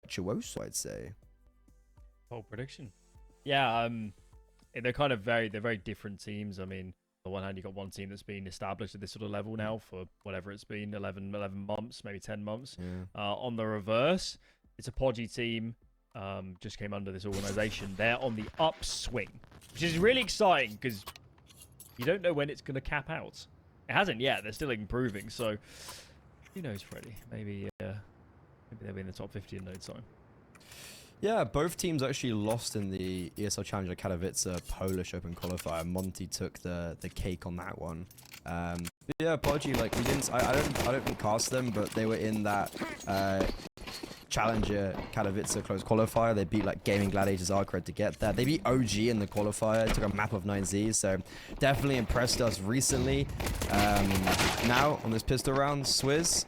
virtuoso, I'd say. Bold prediction. Yeah, they're kind of they're very different teams. I mean, on the one hand, you've got one team that's been established at this sort of level now for whatever it's been, 11 months, maybe 10 months. Yeah. On the reverse, it's a podgy team. Just came under this organization. They're on the upswing, which is really exciting because you don't know when it's going to cap out. It hasn't yet. They're still improving. So who knows, Freddy? Maybe they'll be in the top 50 in no time. Yeah, both teams actually lost in the ESL Challenger Katowice Polish Open qualifier. Monty took the cake on that one. Yeah, Podgy, like we didn't. I don't cast them, but they were in that Challenger Katowice close qualifier. They beat like Gaming Gladiators Arcred to get there. They beat OG in the qualifier. Took a map of 9Z, so definitely impressed us recently. Now on this pistol round, Swizz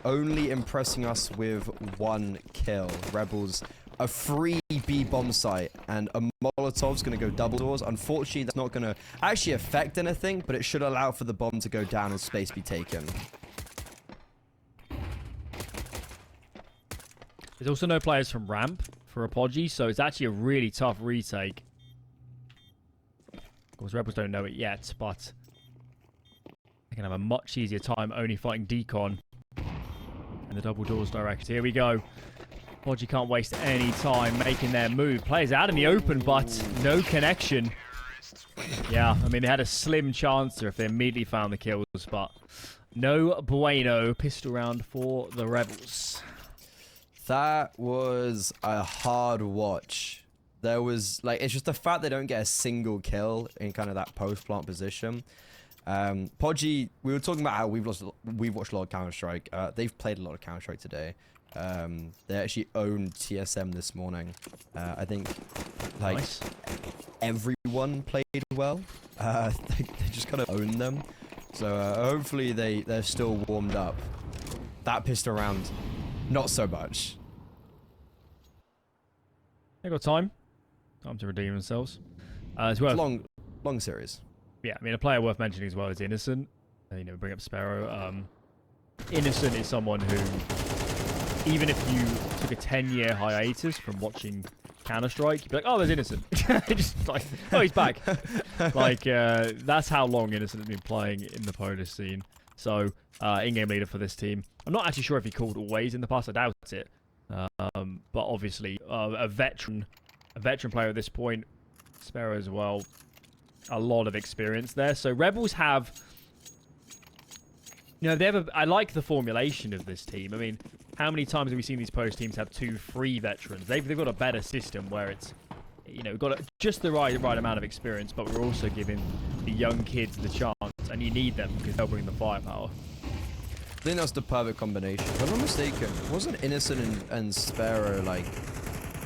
only impressing us with 1 kill. Rebels a free B bomb site and a Molotov's going to go double doors. Unfortunately, that's not going to actually affect anything, but it should allow for the bomb to go down and space be taken. There's also no players from ramp for Apogee, so it's actually a really tough retake. Of course, Rebels don't know it yet, but they can have a much easier time only fighting Decon and the double doors direct. Here we go. Apogee can't waste any time making their move. Players out in the open, but no connection. Yeah, I mean, they had a slim chance there if they immediately found the kills, but no bueno. Pistol round for the Rebels. That was a hard watch. There was, like, it's just the fact they don't get a single kill in kind of that post-plant position. Podgy, we were talking about how we've watched a lot of Counter-Strike. They've played a lot of Counter-Strike today. They actually owned TSM this morning. I think, like, nice. Everyone played well. They just kind of owned them. So hopefully they're still warmed up. That pistol round, not so much. They got time. Time to redeem themselves. As well. Long series. Yeah, I mean, a player worth mentioning as well is Innocent. You know, bring up Sparrow. Innocent is someone who, even if you took a 10-year hiatus from watching Counter-Strike, you'd be like, oh, there's Innocent. Just like, oh, he's back. Like, that's how long Innocent has been playing in the Polish scene. So, in-game leader for this team. I'm not actually sure if he called always in the past. I doubt it. But obviously, a veteran player at this point. Sparrow as well. A lot of experience there. So Rebels have, you know, I like the formulation of this team. I mean, how many times have we seen these Polish teams have 2 free veterans? They've got a better system where it's, you know, got just the right amount of experience, but we're also giving the young kids the chance, and you need them because they'll bring the firepower. I think that's the perfect combination. If I'm not mistaken, wasn't Innocent and Sparrow like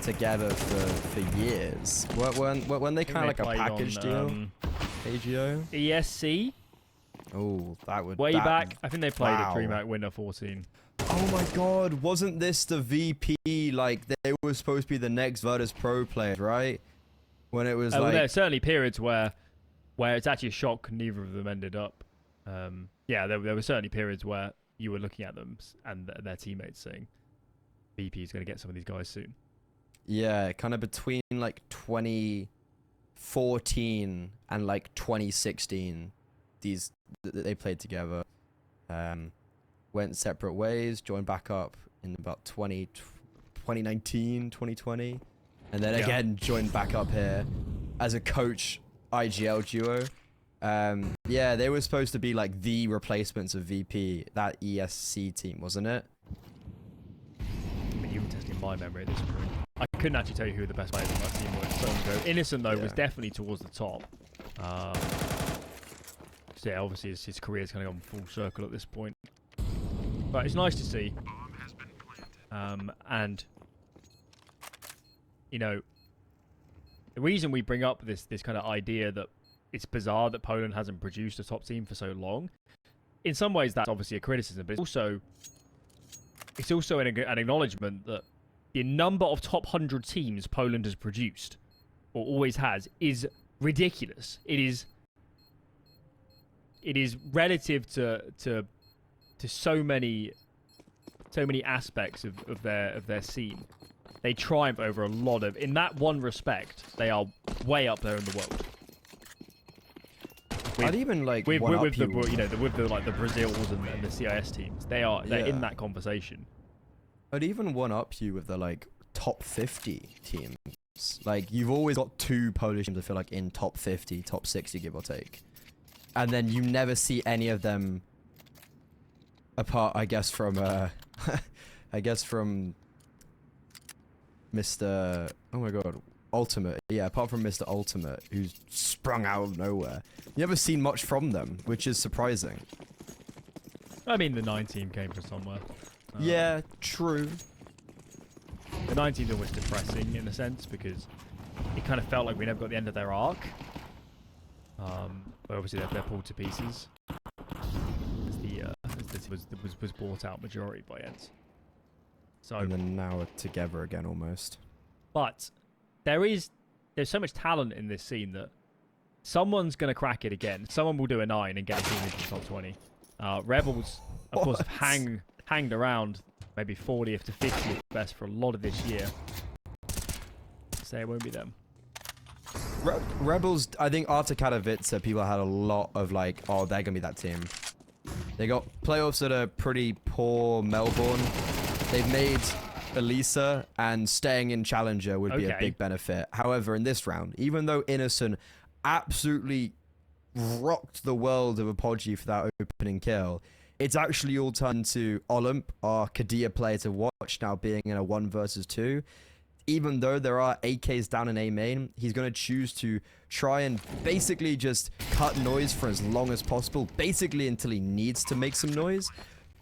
together for years? When they kind of like a package deal? AGO? ESC? Oh, that would... Way back. I think they played wow. at DreamHack Winter 14. Oh my god, wasn't this the VP? Like, they were supposed to be the next Virtus Pro players, right? When it was like... Well, there are certainly periods where it's actually a shock neither of them ended up. Yeah, there were certainly periods where you were looking at them and their teammates saying, VP is going to get some of these guys soon. Yeah, kind of between like 2014 and like 2016, they played together. Went separate ways, joined back up in about 2019, 2020, and then again joined back up here as a coach IGL duo. Yeah, they were supposed to be like the replacements of VP, that ESC team, wasn't it? I mean, you were testing my memory at this point. I couldn't actually tell you who the best players on that team were so long ago. Innocent, though, was definitely towards the top. So yeah, obviously his career's kind of gone full circle at this point. But it's nice to see. And, you know, the reason we bring up this kind of idea that it's bizarre that Poland hasn't produced a top team for so long, in some ways that's obviously a criticism, but it's also an acknowledgement that the number of top 100 teams Poland has produced, or always has, is ridiculous. It is relative to so many aspects of their scene. they triumph over a lot of. In that one respect, they are way up there in the world. I'd even like with one up the you. you know with the like the Brazils and the CIS teams. They're in that conversation. I'd even one up you with the like top 50 teams. Like you've always got 2 Polish teams I feel like in top 50, top 60, give or take, and then you never see any of them apart. I guess from Mr. Oh my god, Ultimate. Yeah, apart from Mr. Ultimate, who's sprung out of nowhere. You never seen much from them, which is surprising. I mean, the 9 team came from somewhere. Yeah, true. The 19's almost depressing in a sense because it kind of felt like we never got the end of their arc. But obviously they're pulled to pieces. As the team was bought out majority by Eds. So, And then now we're together again almost. but there's so much talent in this scene that someone's gonna crack it again. Someone will do a 9 and get a team into the top 20. Rebels, of course, have hanged around maybe 40th to 50th best for a lot of this year. So it won't be them. Rebels, I think after Katowice, people had a lot of like, oh, they're gonna be that team. They got playoffs at a pretty poor Melbourne. They've made Elisa, and staying in Challenger would be a big benefit. However, in this round, even though Innocent absolutely rocked the world of Apogee for that opening kill, it's actually all turned to Olymp, our Kadia player to watch, now being in a 1 versus 2. Even though there are AKs down in A main, he's going to choose to try and basically just cut noise for as long as possible, basically until he needs to make some noise.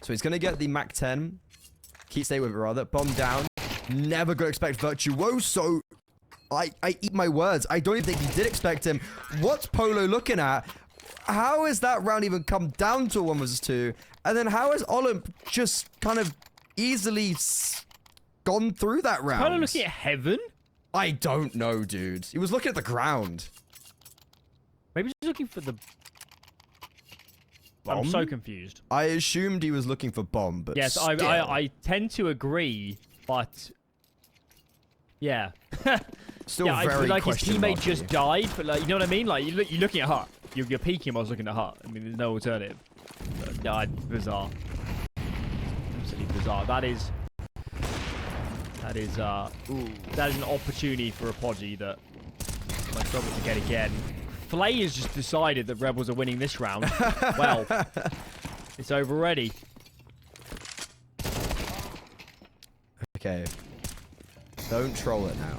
So he's going to get the Mac 10, keep stay with it rather, bomb down, never going to expect Virtuoso. I eat my words. I don't even think he did expect him. What's Polo looking at? How has that round even come down to a 1 versus 2? And then how has Olymp just kind of easily gone through that round? Polo looking at heaven? I don't know, dude. He was looking at the ground. Maybe he's looking for the... I'm so confused. I assumed he was looking for bomb, but yes, still. I tend to agree, but... Yeah. Still yeah, very like his question teammate marky. just died, but like, you know what I mean? Like, you're looking at Hut. You're peeking while I was looking at Hut. I mean, there's no alternative. Bizarre. Absolutely bizarre. That is an opportunity for Apogee that I struggle to get again. Flay has just decided that Rebels are winning this round. Well, it's over already. Okay. Don't troll it now.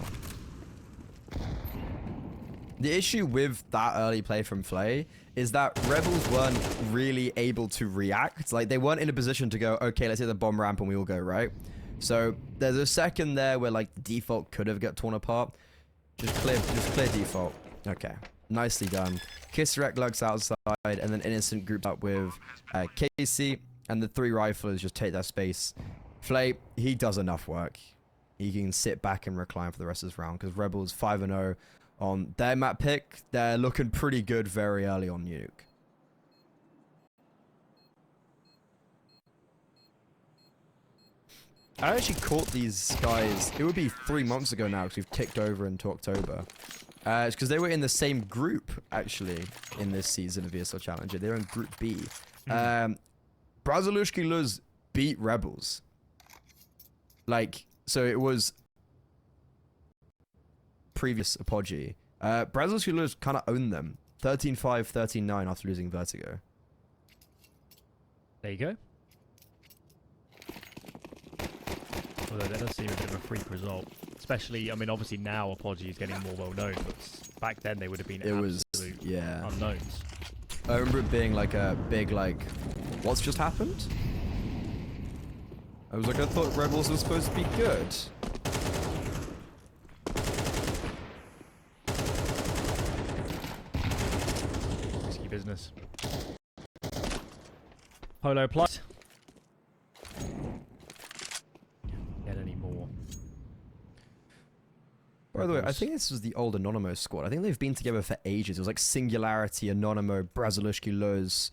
The issue with that early play from Flay is that Rebels weren't really able to react. Like, they weren't in a position to go, okay, let's hit the bomb ramp and we will go, right? So there's a second there where like the default could have got torn apart. Just clear default. Okay. Nicely done. Kisserek lurks outside, and then Innocent grouped up with Casey, and the 3 riflers just take that space. Flay, he does enough work. He can sit back and recline for the rest of this round, because Rebels 5-0 on their map pick. They're looking pretty good very early on Nuke. I actually caught these guys, it would be 3 months ago now, because we've ticked over into October. It's because they were in the same group, actually, in this season of ESL Challenger. They're in Group B. Brazilushki Luz beat Rebels. Like, so it was previous Apogee. Brazilushki Luz kind of owned them. 13-5, 13-9 after losing Vertigo. There you go. Although that does seem a bit of a freak result. Especially, I mean, obviously now Apogee is getting more well-known, but back then they would have been absolute unknowns. I remember it being like a big, like, what's just happened? I was like, I thought Rebels was supposed to be good. Risky business. Polo plus. Get any more. By the way, I think this was the old Anonymous squad. I think they've been together for ages. It was like Singularity, Anonymo, Brazilushki, Luz,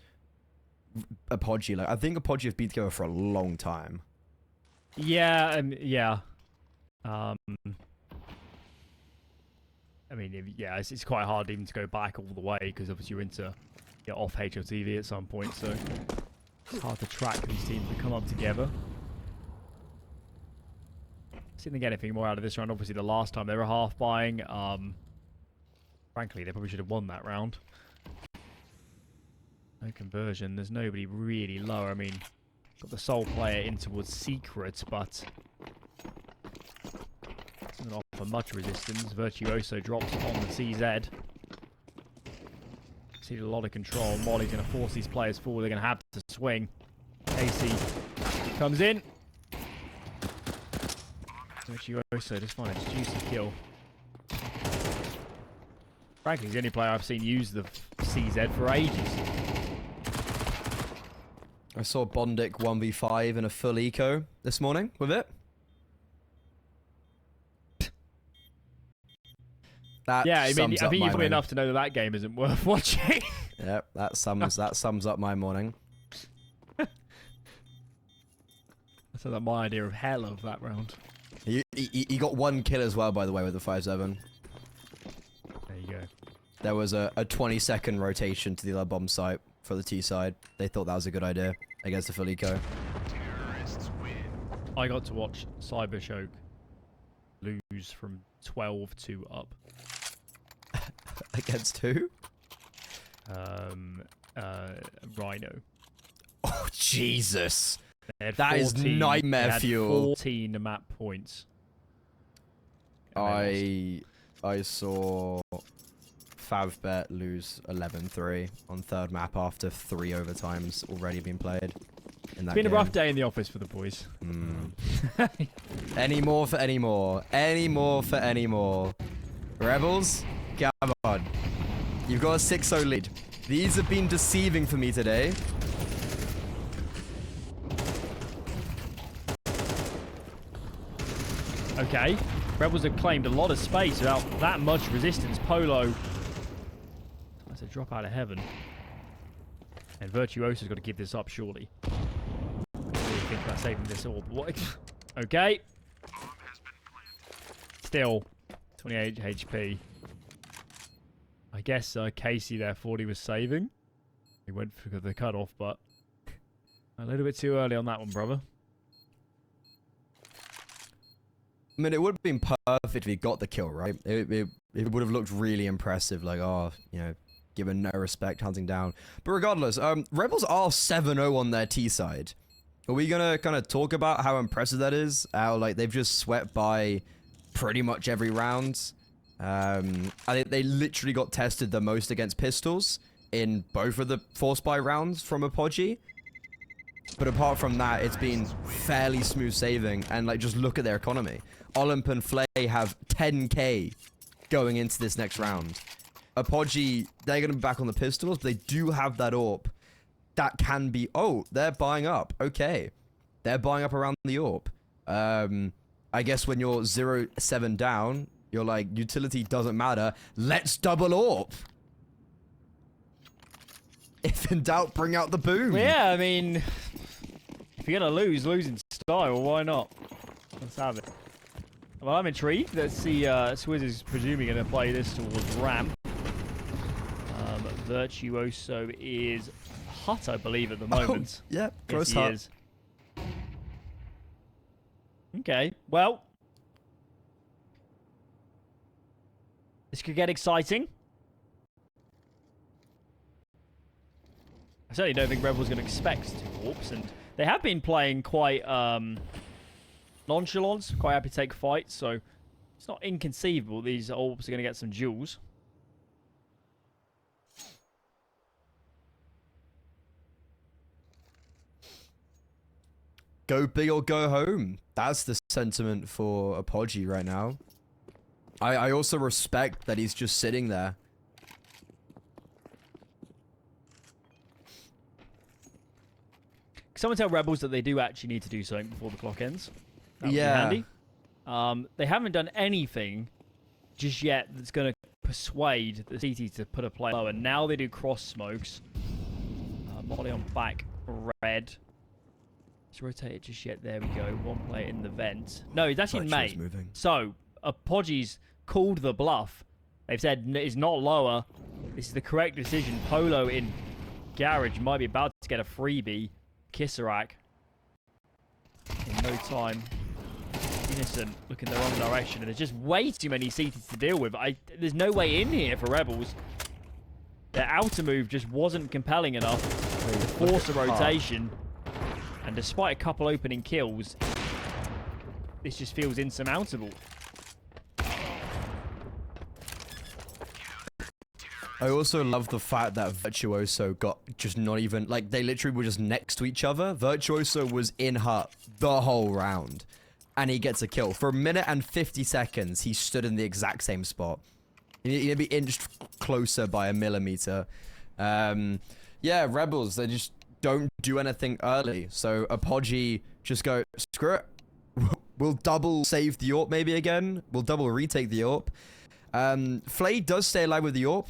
Apogee. Like, I think Apogee have been together for a long time. Yeah, yeah. I mean, yeah, it's quite hard even to go back all the way because obviously you're into off HLTV at some point, so it's hard to track these teams that come up together. See if they get anything more out of this round. Obviously, the last time they were half buying. Frankly, they probably should have won that round. No conversion. There's nobody really lower. I mean, got the sole player in towards Secret, but doesn't offer much resistance. Virtuoso drops on the CZ. See a lot of control. Molly's going to force these players forward. They're going to have to swing. Casey comes in. Virtuoso just find a juicy kill. Frankly, he's the only player I've seen use the CZ for ages. I saw Bondic 1v5 in a full eco this morning with it. Yeah, I mean, I think you're probably enough to know that that game isn't worth watching. Yep, that sums up my morning. That's like my idea of hell of that round. He got 1 kill as well, by the way, with the 5-7. There you go. There was a 20-second rotation to the other bomb site for the T side. They thought that was a good idea against the full eco. I got to watch Cybershock lose from 12-2 up. Against who? Rhino. Oh, Jesus. That is nightmare fuel. 14 map points. I saw Favbet lose 11-3 on third map after 3 overtimes already been played. It's been a rough day in the office for the boys. Any more for any more. Any more for any more. Rebels, come on. You've got a 6-0 lead. These have been deceiving for me today. Okay. Rebels have claimed a lot of space without that much resistance. Polo. That's a drop out of heaven. And Virtuoso's got to give this up, surely. What do you think about saving this orb? What? Okay. Still, 28 HP. I guess Casey there thought he was saving. He went for the cutoff, but a little bit too early on that one, brother. I mean, it would have been perfect if he got the kill, right? It would have looked really impressive, like, oh, you know, given no respect, hunting down. But regardless, Rebels are 7-0 on their T side. Are we gonna kind of talk about how impressive that is? How, like, they've just swept by pretty much every round. I think they literally got tested the most against pistols in both of the force buy rounds from Apogee. But apart from that, it's been fairly smooth saving, and like, just look at their economy. Olymp and Flay have 10k going into this next round. Apogee, they're going to be back on the pistols, but they do have that AWP. That can be... Oh, they're buying up. Okay. They're buying up around the AWP. I guess when you're 0-7 down, you're like, utility doesn't matter. Let's double AWP. If in doubt, bring out the boom. Well, yeah, I mean, if you're going to lose in style, why not? Let's have it. Well, I'm intrigued. Let's see, Swizz is presumably going to play this towards ramp. Virtuoso is hut, I believe, at the moment. Oh, yeah, close yes, hut. Is. Okay, well. This could get exciting. I certainly don't think Rebel's going to expect 2 AWPs, and they have been playing quite nonchalant, quite happy to take fights, so it's not inconceivable these AWPs are going to get some duels. Go big or go home. That's the sentiment for Apogee right now. I also respect that he's just sitting there. Someone tell Rebels that they do actually need to do something before the clock ends. That would be Yeah. handy. They haven't done anything just yet that's going to persuade the CT to put a play low, and now they do cross smokes. Molly on back red. to rotate it just yet. There we go. One player in the vent. No, he's actually in Virtuo's main. moving. So, Apoggi's called the bluff. They've said it's not lower. This is the correct decision. Polo in garage might be about to get a freebie. Kissarak in no time. Innocent looking the wrong direction, and there's just way too many CTs to deal with. There's no way in here for Rebels. Their outer move just wasn't compelling enough to force a rotation. And despite a couple opening kills, this just feels insurmountable. I also love the fact that Virtuoso got just not even, like, they literally were just next to each other. Virtuoso was in hut the whole round, and he gets a kill. For a minute and 50 seconds, he stood in the exact same spot. He'd be inched closer by a millimeter. Yeah, Rebels, they just don't do anything early. So Apogee just go, screw it. We'll double save the AWP maybe again. We'll double retake the AWP. Flay does stay alive with the AWP,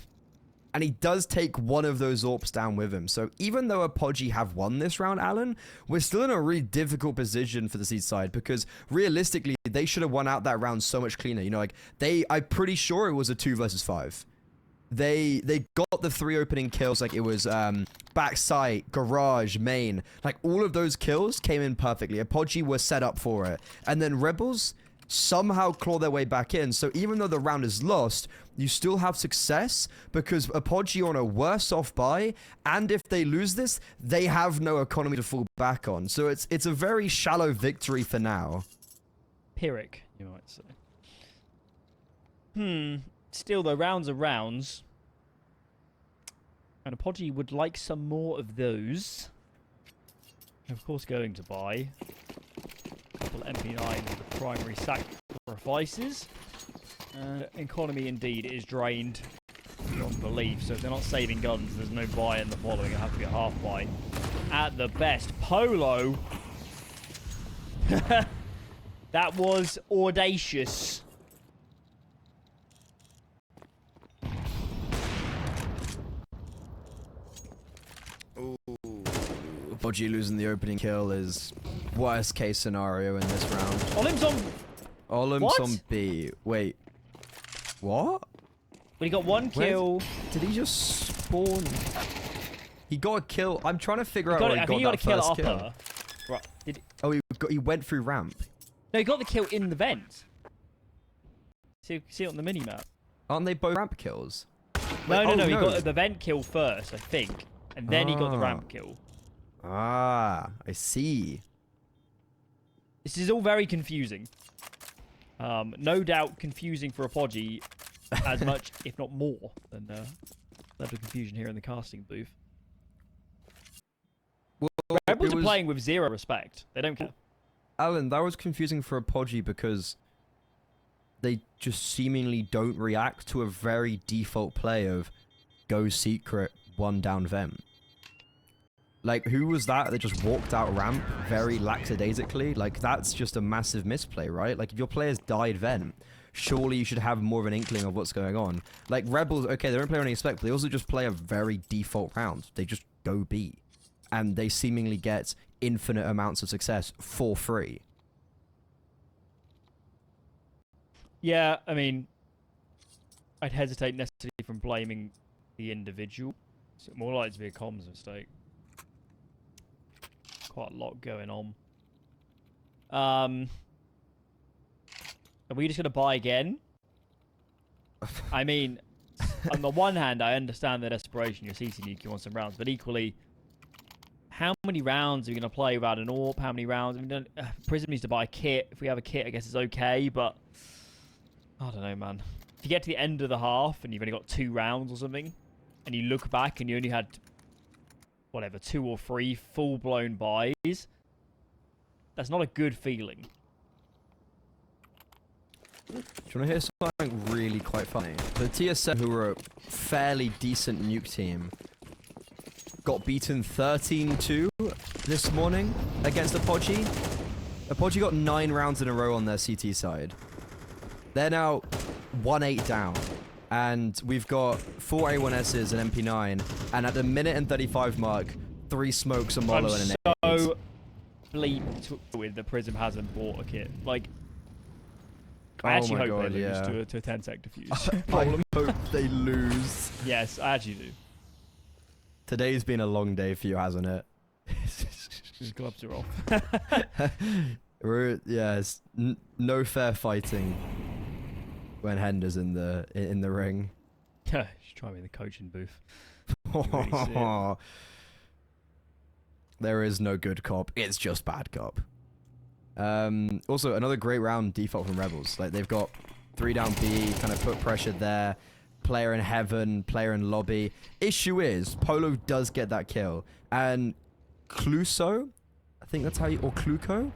and he does take one of those AWPs down with him. So even though Apogee have won this round, Alan, we're still in a really difficult position for the Seed side, because realistically, they should have won out that round so much cleaner. You know, like, I'm pretty sure it was a 2 versus 5. They got the 3 opening kills, like it was backside, garage, main. Like, all of those kills came in perfectly. Apogee was set up for it. And then Rebels somehow claw their way back in. So even though the round is lost, you still have success, because Apogee are on a worse off buy, and if they lose this, they have no economy to fall back on. So it's a very shallow victory for now. Pyrrhic, you might say. Still, though, rounds are rounds. And Apogee would like some more of those. Of course, going to buy a couple of MP9 primary sacrifices. Economy, indeed, is drained beyond belief. So if they're not saving guns, there's no buy in the following. It'll have to be a half buy. At the best, Polo. That was audacious. Apogee losing the opening kill is worst case scenario in this round. Olim's on... Olim's What? on B. Wait. What? Well, he got one kill. Did he just spawn? He got a kill. I'm trying to figure out Got where it. he I think he got got a that kill first upper. kill. Right. Oh, he went through ramp. No, he got the kill in the vent. See it on the minimap. Aren't they both ramp kills? No, Wait, no. oh, He got the vent kill first, I think. And then he got the ramp kill. Ah, I see. This is all very confusing. No doubt confusing for Apogee as much, if not more, than level of confusion here in the casting booth. Well, Rebels are playing with zero respect. They don't care. Alan, that was confusing for Apogee because they just seemingly don't react to a very default play of go secret, one down vent. Like, who was that just walked out ramp very lackadaisically? Like, that's just a massive misplay, right? Like, if your players died vent, surely you should have more of an inkling of what's going on. Like, Rebels, okay, they don't play on expect, but they also just play a very default round. They just go B. And they seemingly get infinite amounts of success for free. Yeah, I mean, I'd hesitate necessarily from blaming the individual. It's more likely to be a comms mistake. Quite a lot going on. Are we just going to buy again? I mean, on the one hand, I understand the desperation. You're CC Nuke, you want some rounds. But equally, how many rounds are we going to play without an AWP? How many rounds? I mean, Prism needs to buy a kit. If we have a kit, I guess it's okay. But, I don't know, man. If you get to the end of the half and you've only got 2 rounds or something, and you look back and you only had... whatever, 2 or 3 full-blown buys. That's not a good feeling. Do you want to hear something really quite funny? The TSM, who were a fairly decent nuke team, got beaten 13-2 this morning against Apogee. Apogee got 9 rounds in a row on their CT side. They're now 1-8 down. And we've got 4 A1Ss and MP9, and at the minute and 35 mark, 3 smokes, a mollo, and an 8. bleep with the Prism hasn't bought a kit. Like, I actually hope they lose to a 10 sector fuse. I hope they lose. Yes, I actually do. Today's been a long day for you, hasn't it? His gloves are off. It's no fair fighting when Hender's in the ring. She's trying me in the coaching booth. Really there is no good cop. It's just bad cop. Also, another great round default from Rebels. Like, they've got 3 down B, kind of put pressure there. Player in heaven, player in lobby. Issue is, Polo does get that kill. And Cluso, I think that's how you... Or Cluco,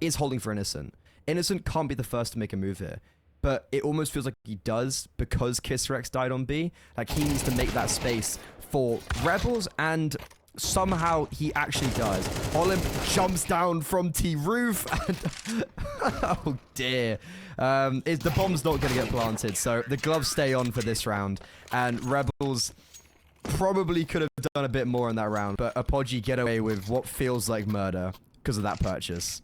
is holding for Innocent. Innocent can't be the first to make a move here. But it almost feels like he does because Kisrex died on B. Like, he needs to make that space for Rebels, and somehow he actually does. Olymp jumps down from T-roof, and oh dear. The bomb's not going to get planted, so the gloves stay on for this round, and Rebels probably could have done a bit more in that round, but Apogee get away with what feels like murder because of that purchase.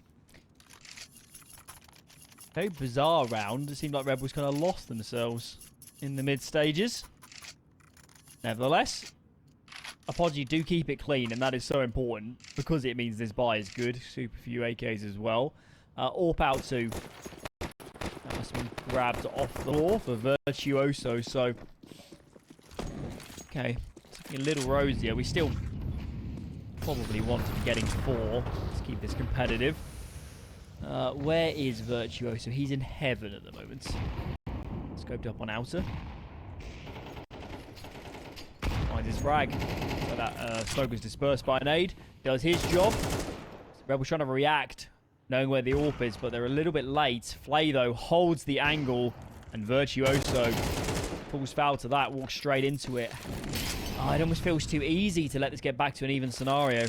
Very bizarre round. It seemed like Rebels kind of lost themselves in the mid stages. Nevertheless, Apogee do keep it clean, and that is so important because it means this buy is good. Super few AKs as well. AWP out 2. That must have been grabbed off the floor for Virtuoso. So, okay, it's looking a little rosier. We still probably want to be getting 4. Let's keep this competitive. Where is Virtuoso? He's in heaven at the moment. Scoped up on outer. Finds his frag. So that smoke was dispersed by an aid. Does his job. Rebel's trying to react, knowing where the AWP is, but they're a little bit late. Flay, though, holds the angle, and Virtuoso falls foul to that, walks straight into it. Oh, it almost feels too easy to let this get back to an even scenario.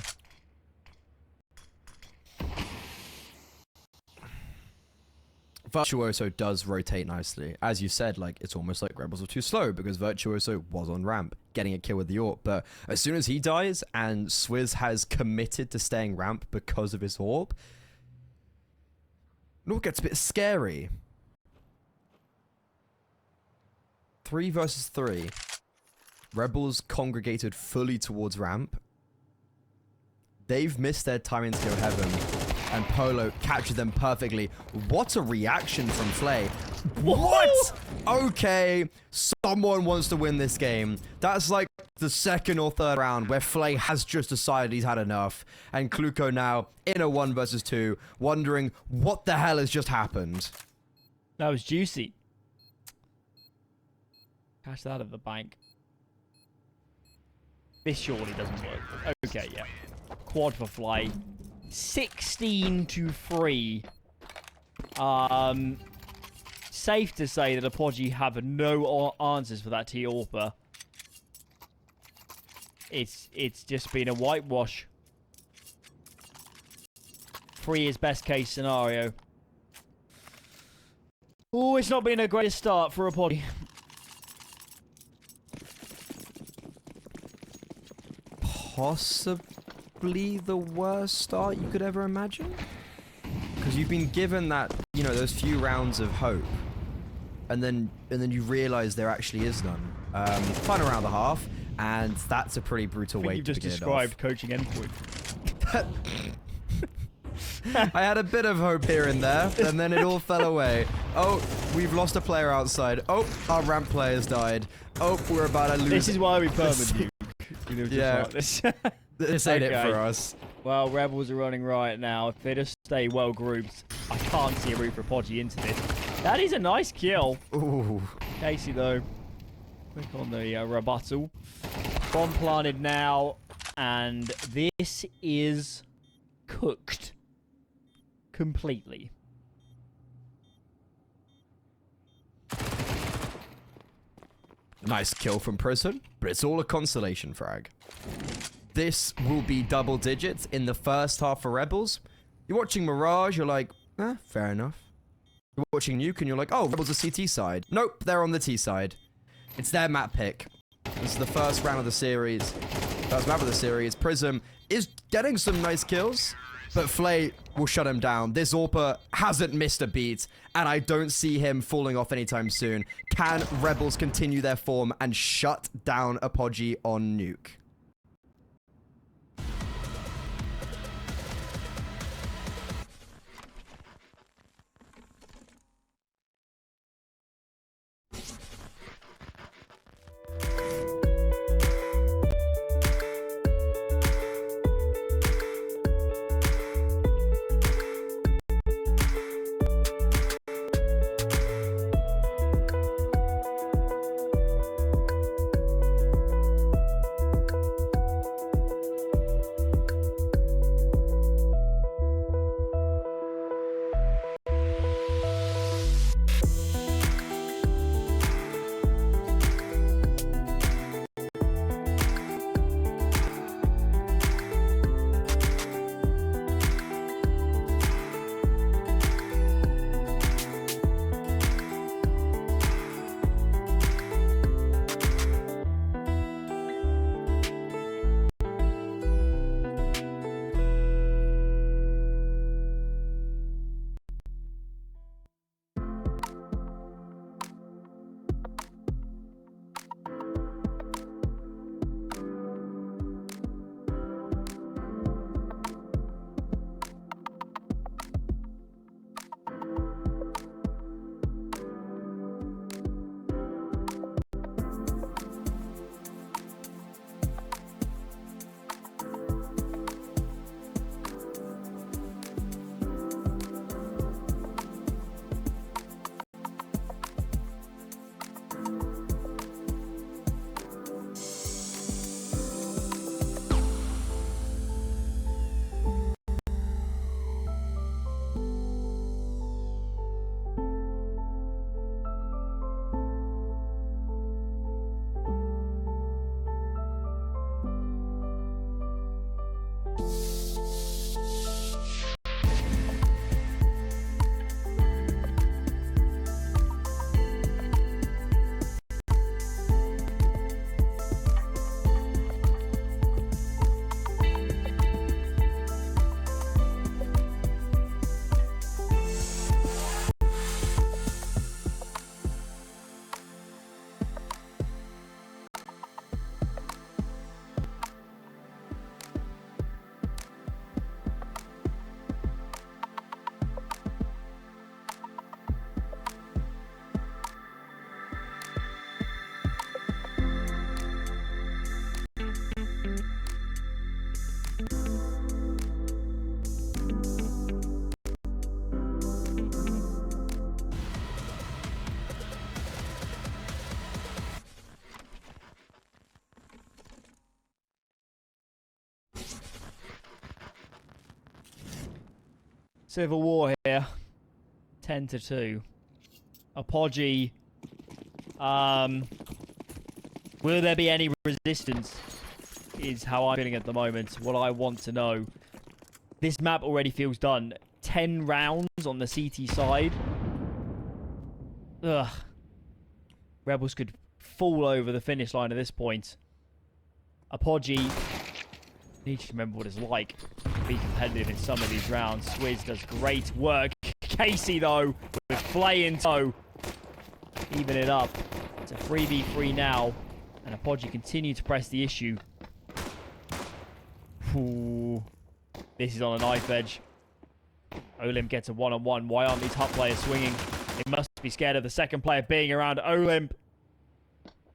Virtuoso does rotate nicely. As you said, like, it's almost like Rebels were too slow because Virtuoso was on ramp, getting a kill with the AWP. But as soon as he dies and Swizz has committed to staying ramp because of his AWP, it all gets a bit scary. 3 versus 3. Rebels congregated fully towards ramp. They've missed their timing to go heaven, and Polo captured them perfectly. What a reaction from Flay. What? Okay, someone wants to win this game. That's like the 2nd or 3rd round where Flay has just decided he's had enough. And Cluco now in a 1 versus 2, wondering what the hell has just happened. That was juicy. Cash that out of the bank. This surely doesn't work. Okay, yeah. Quad for Flay. 16-3. Safe to say that Apogee have no answers for that T-AWPer. It's just been a whitewash. 3 is best case scenario. Oh, it's not been a great start for Apogee. Possibly the worst start you could ever imagine, because you've been given that, you know, those few rounds of hope, and then you realize there actually is none. Final round and a half, and that's a pretty brutal way to begin it off. You've just described coaching endpoint. I had a bit of hope here and there, and then it all fell away. Oh, we've lost a player outside. Oh, our ramp player's died. Oh, we're about to lose. This is why we permanent you. You know, just yeah. like this. This ain't it for us. Well, Rebels are running right now. If they just stay well grouped, I can't see a route for Apogee into this. That is a nice kill. Ooh. Casey, though, quick on the rebuttal. Bomb planted now, and this is cooked completely. Nice kill from Prison, but it's all a consolation frag. This will be double digits in the first half for Rebels. You're watching Mirage, you're like, fair enough. You're watching Nuke and you're like, oh, Rebels are CT side. Nope, they're on the T side. It's their map pick. This is the first round of the series. First map of the series. Prism is getting some nice kills. but Flay will shut him down. This AWPer hasn't missed a beat, and I don't see him falling off anytime soon. Can Rebels continue their form and shut down Apogee on Nuke? Civil War here. 10-2. Apogee. Will there be any resistance? Is how I'm feeling at the moment. What I want to know. This map already feels done. 10 rounds on the CT side. Ugh. Rebels could fall over the finish line at this point. Apogee. Need to remember what it's like to be competitive in some of these rounds. Swizz does great work. Casey, though, with Flay in tow. Even it up. It's a 3v3 now. And Apogee continue to press the issue. Ooh. This is on a knife edge. Olymp gets a one-on-one. Why aren't these HUT players swinging? They must be scared of the second player being around Olymp.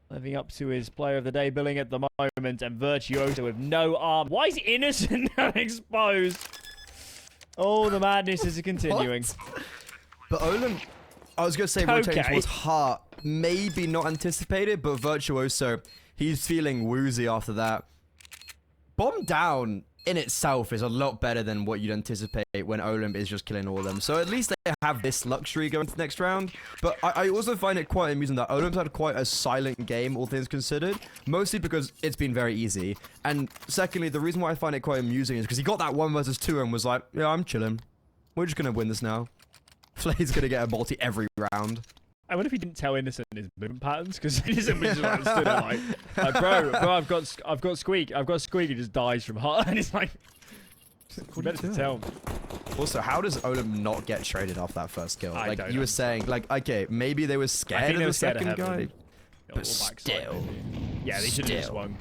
Living up to his player of the day billing at the moment. And Virtuoso with no arm. Why is Innocent exposed? Oh, the madness is continuing. What? But Olymp, I was going to say rotating towards Heart. Maybe not anticipated, but Virtuoso, he's feeling woozy after that. Bomb down in itself is a lot better than what you'd anticipate when Olymp is just killing all of them. So at least they have this luxury going to the next round. But I also find it quite amusing that Olymp's had quite a silent game, all things considered. Mostly because it's been very easy. And secondly, the reason why I find it quite amusing is because he got that 1 versus 2 and was like, yeah, I'm chilling. We're just going to win this now. Flay's going to get a multi every round. I wonder if he didn't tell Innocent his movement patterns, because Innocent was just like, stood there like bro, I've got Squeak. I've got Squeak. He just dies from heart, and it's like, You better to tell me. Also, how does Olymp not get traded off that first kill? I Like don't you were understand. saying, like okay, maybe they were scared of they the were scared of second guy, Heaven. but Or backside, still, maybe. Yeah, they should have just swung.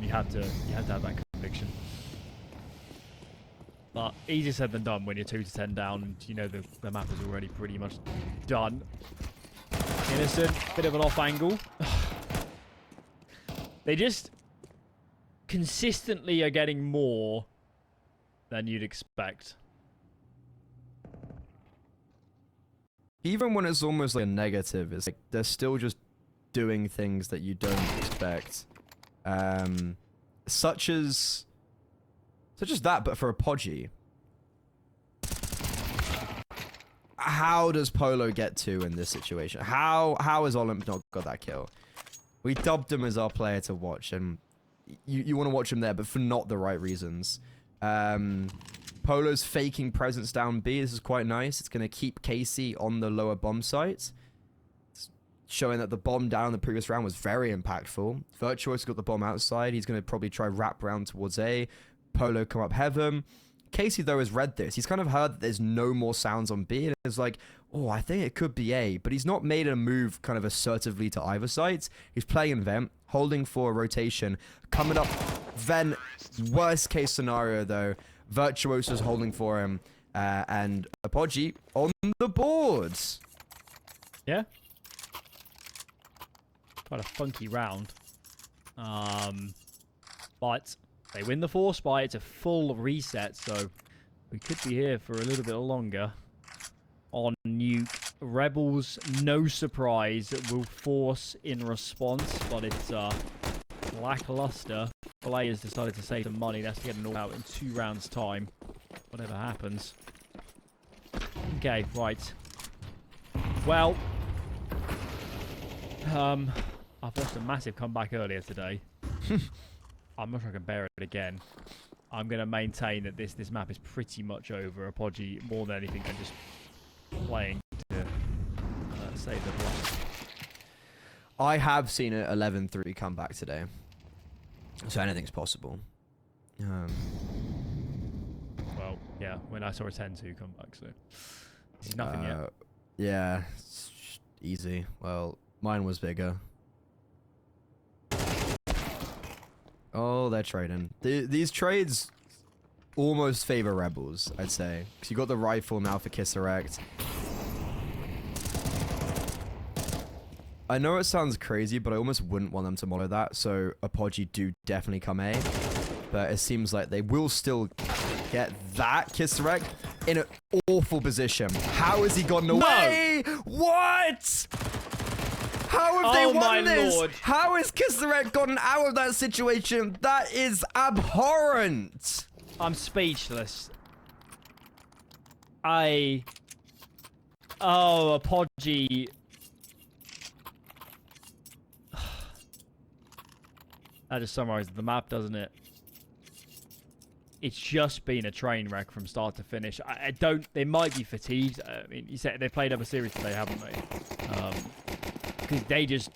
You had to have that conviction. But easier said than done when you're 2 to 10 down and you know the map is already pretty much done. Innocent, bit of an off angle. They just consistently are getting more than you'd expect. even when it's almost like a negative, it's like they're still just doing things that you don't expect. Such as that, but for a Podgy. How does Polo get 2 in this situation? How has Olymp not got that kill? We dubbed him as our player to watch, and you want to watch him there, but for not the right reasons. Polo's faking presence down B. This is quite nice. It's going to keep Casey on the lower bomb site. It's showing that the bomb down in the previous round was very impactful. Virtuoso got the bomb outside. He's going to probably try wrap around towards A. Polo come up heaven. Casey, though, has read this. He's kind of heard that there's no more sounds on B, and it's like, oh, I think it could be A, but he's not made a move kind of assertively to either side. He's playing in Vent, holding for a rotation, coming up Vent. Worst case scenario, though, Virtuoso's holding for him, and Apogee on the boards. Yeah. Quite a funky round. But they win the force by it's a full reset, so we could be here for a little bit longer. On Nuke, Rebels, no surprise, will force in response, but it's lackluster. Players decided to save some money. That's to get an all out in 2 rounds' time. Whatever happens. Okay, right. Well, I've watched a massive comeback earlier today. I'm not sure I can bear it again. I'm going to maintain that this map is pretty much over. Apogee, more than anything, than just playing to save the blood. I have seen an 11-3 comeback today. So anything's possible. Well, yeah, when I saw a 10-2 comeback, so it's nothing yet. Yeah, it's easy. Well, mine was bigger. Oh, they're trading. These trades almost favor Rebels, I'd say. Because you got the rifle now for Kisserect. I know it sounds crazy, but I almost wouldn't want them to model that. So Apogee do definitely come A. But it seems like they will still get that Kisserect in an awful position. How has he gotten away? No! What? How have they won this? Lord. How has Kisserect gotten out of that situation? That is abhorrent. I'm speechless. Oh, Apogee. That just summarizes the map, doesn't it? It's just been a train wreck from start to finish. I don't... They might be fatigued. I mean, you said they played other series today, haven't they? Because they just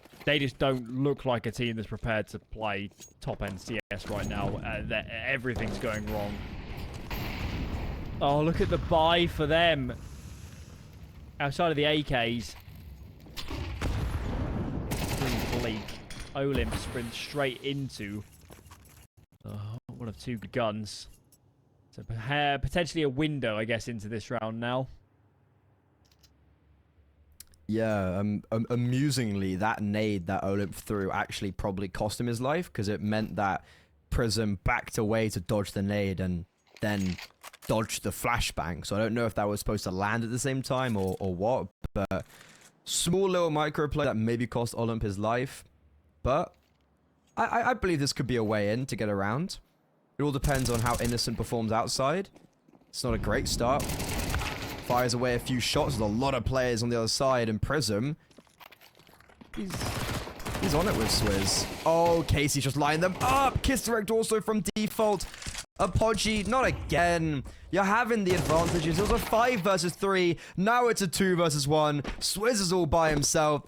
don't look like a team that's prepared to play top-end CS right now. Everything's going wrong. Oh, look at the buy for them. Outside of the AKs. Pretty bleak. Olymp sprints straight into one of 2 guns. So potentially a window, I guess, into this round now. Yeah, amusingly, that nade that Olymp threw actually probably cost him his life, because it meant that Prism backed away to dodge the nade and then dodged the flashbang. So I don't know if that was supposed to land at the same time or what, but small little microplay that maybe cost Olymp his life. But I believe this could be a way in to get around. It all depends on how Innocent performs outside. It's not a great start. Fires away a few shots. There's a lot of players on the other side, and Prism, he's on it with Swizz. Oh, Casey's just lining them up. Kisserect also from default. Apogee, not again. You're having the advantages. It was a 5 versus 3. Now it's a 2 versus 1. Swizz is all by himself.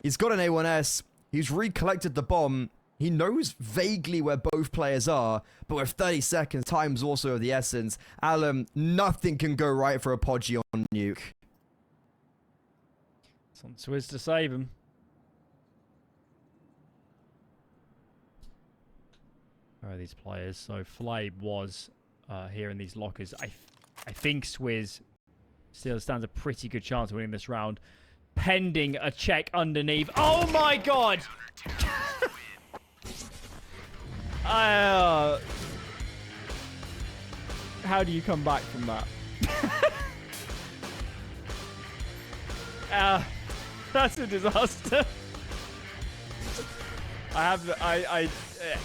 He's got an A1S. He's recollected the bomb. He knows vaguely where both players are, but with 30 seconds, time's also of the essence. Alum, nothing can go right for a Podgy on Nuke. It's on Swizz to save him. Where are these players? So Flabe was here in these lockers. I think Swizz still stands a pretty good chance of winning this round, pending a check underneath. Oh my god! How do you come back from that? That's a disaster.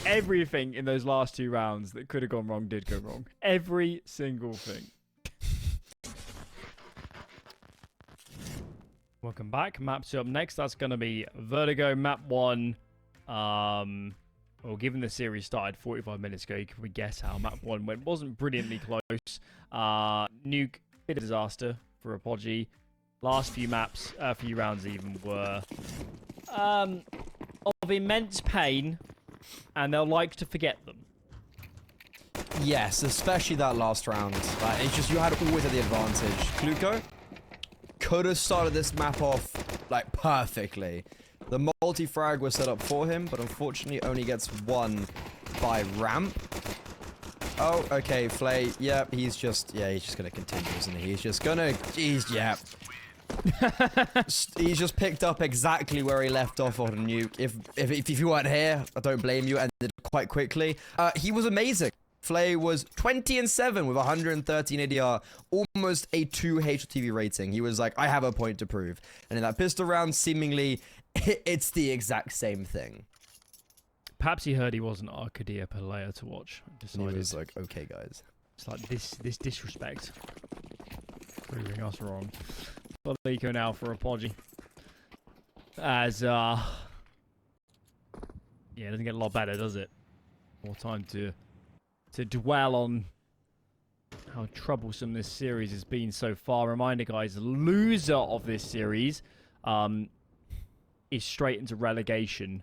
Everything in those last 2 rounds that could have gone wrong did go wrong. Every single thing. Welcome back. Map 2 up next. That's going to be Vertigo. Map 1. Well, given the series started 45 minutes ago, you can probably guess how Map 1 went. Wasn't brilliantly close. Nuke, bit of disaster for Apogee. Last few maps, few rounds even, were of immense pain, and they'll like to forget them. Yes, especially that last round. It's just you had always had the advantage. Kluko could have started this map off like perfectly. The multi-frag was set up for him, but unfortunately only gets one by ramp. Oh, okay, Flay. Yep, he's just gonna continue, isn't he? He's just gonna, he's just picked up exactly where he left off on Nuke. If you weren't here, I don't blame you. Ended quite quickly. He was amazing. Flay was 20-7 with 113 ADR, almost a 2 HLTV rating. He was like, I have a point to prove. And in that pistol round, seemingly, it's the exact same thing. Perhaps he heard he wasn't Arcadia Pelea to watch. And he was like, okay, guys. It's like this disrespect. Proving us wrong. Balico now for Apogee. As, yeah, it doesn't get a lot better, does it? More time to dwell on how troublesome this series has been so far. Reminder, guys, the loser of this series is straight into relegation,